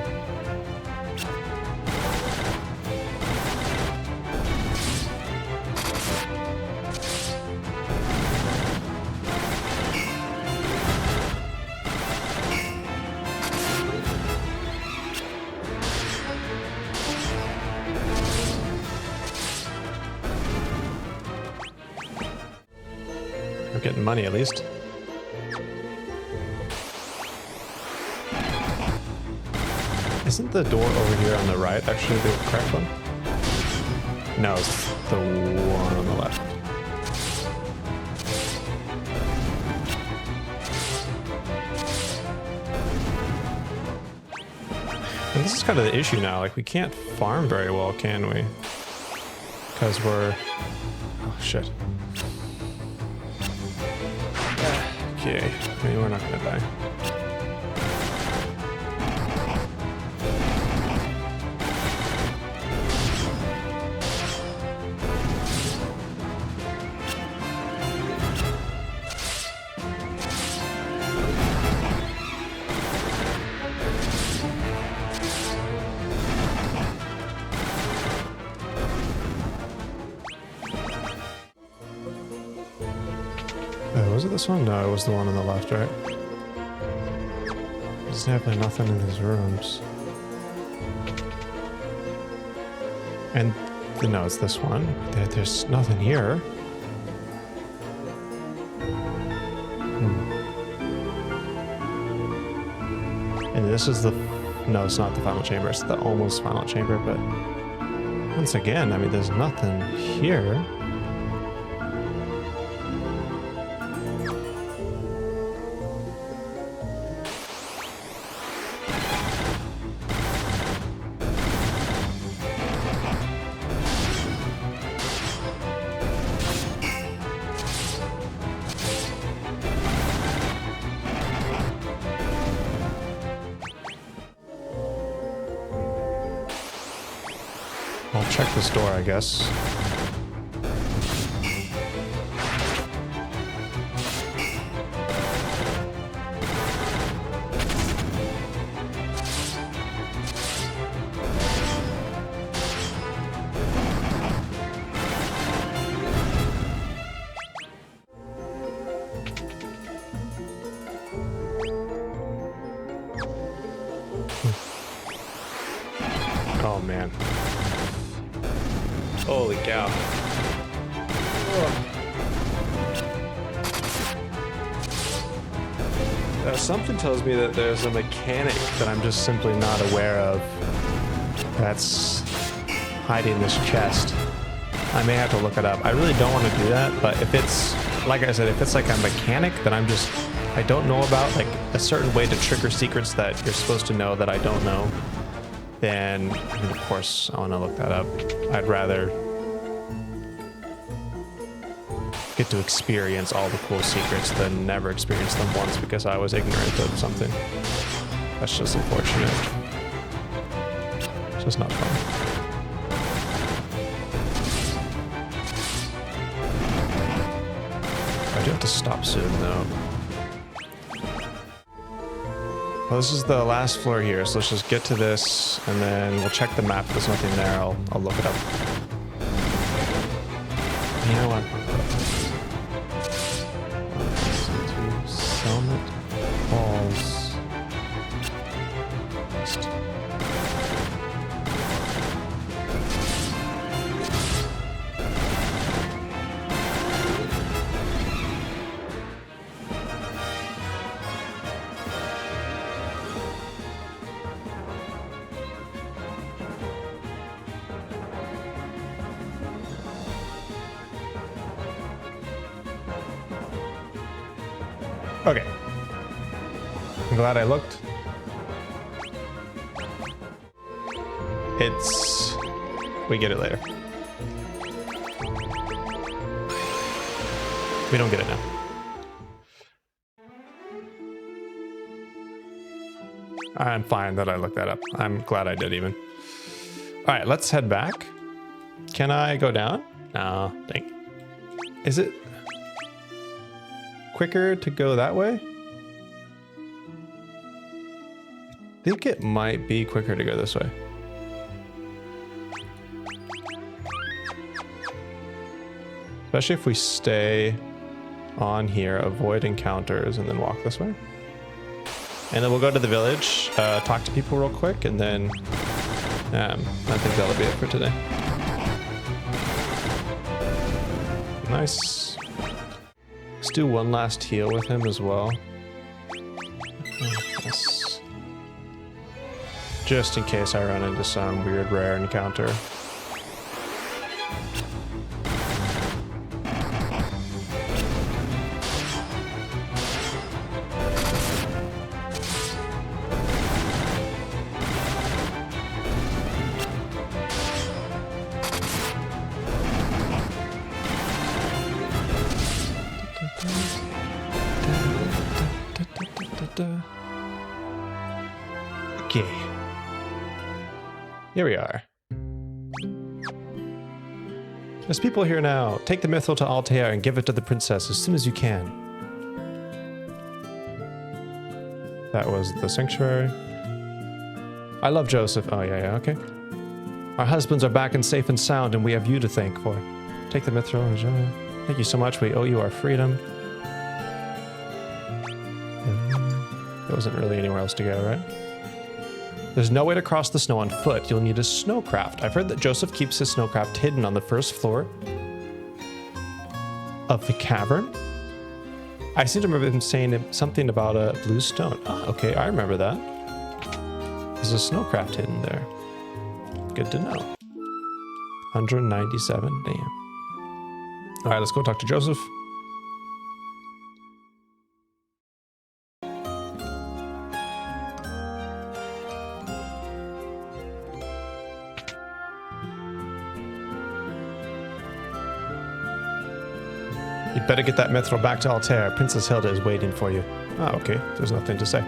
Getting money at least. Isn't the door over here on the right actually the correct one? No, it's the one on the left. And this is kind of the issue now. Like, we can't farm very well, can we? Because we're... Oh, shit. Okay, maybe we're not gonna die. Was it this one? No, it was the one on the left, right? There's definitely nothing in these rooms. And no, it's this one. There's nothing here. And this is the... No, it's not the final chamber. It's the almost final chamber, but... Once again, I mean, there's nothing here. I'll check this door, I guess. Oh, man. Holy cow. Something tells me that there's a mechanic that I'm just simply not aware of that's hiding this chest. I may have to look it up. I really don't want to do that, but if it's, like I said, if it's like a mechanic that I don't know about, like a certain way to trigger secrets that you're supposed to know that I don't know, then I mean, of course I want to look that up. I'd rather get to experience all the cool secrets than never experience them once because I was ignorant of something. That's just unfortunate. It's just not fun. I do have to stop soon though. Well, this is the last floor here, so let's just get to this and then we'll check the map. If there's nothing there, I'll look it up. You know what? Semitt Falls. Okay. I'm glad I looked. We get it later. We don't get it now. I'm fine that I looked that up. I'm glad I did even. All right, let's head back. Can I go down? No, dang. Is it quicker to go that way? I think it might be quicker to go this way. Especially if we stay on here, avoid encounters, and then walk this way. And then we'll go to the village, talk to people real quick, and then I think that'll be it for today. Nice. Let's do one last heal with him as well. Yes. Just in case I run into some weird rare encounter. Okay. Here we are. There's people here now. Take the mithril to Altair and give it to the princess as soon as you can. That was the sanctuary. I love Joseph. Oh, yeah, okay. Our husbands are back and safe and sound, and we have you to thank for. Take the mithril. Thank you so much. We owe you our freedom. There wasn't really anywhere else to go, right? There's no way to cross the snow on foot. You'll need a snowcraft. I've heard that Joseph keeps his snowcraft hidden on the first floor of the cavern. I seem to remember him saying something about a blue stone. Ah, okay, I remember that. There's a snowcraft hidden there. Good to know. 197, damn. All right, let's go talk to Joseph. You'd better get that mithril back to Altair. Princess Hilda is waiting for you. Ah, okay. There's nothing to say.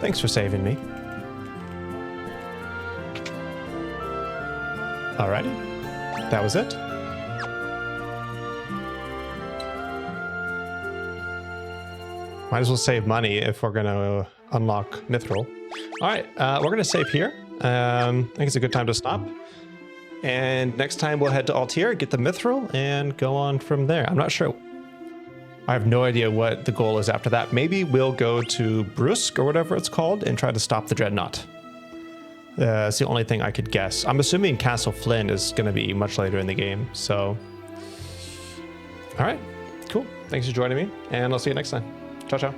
Thanks for saving me. Alrighty. That was it. Might as well save money if we're going to unlock mithril. Alright, we're going to save here. I think it's a good time to stop. And next time we'll head to Altair, get the mithril, and go on from there. I'm not sure. I have no idea what the goal is after that. Maybe we'll go to Brusque or whatever it's called and try to stop the Dreadnought. That's the only thing I could guess. I'm assuming Castle Fynn is going to be much later in the game. So, all right, cool. Thanks for joining me, and I'll see you next time. Ciao, ciao.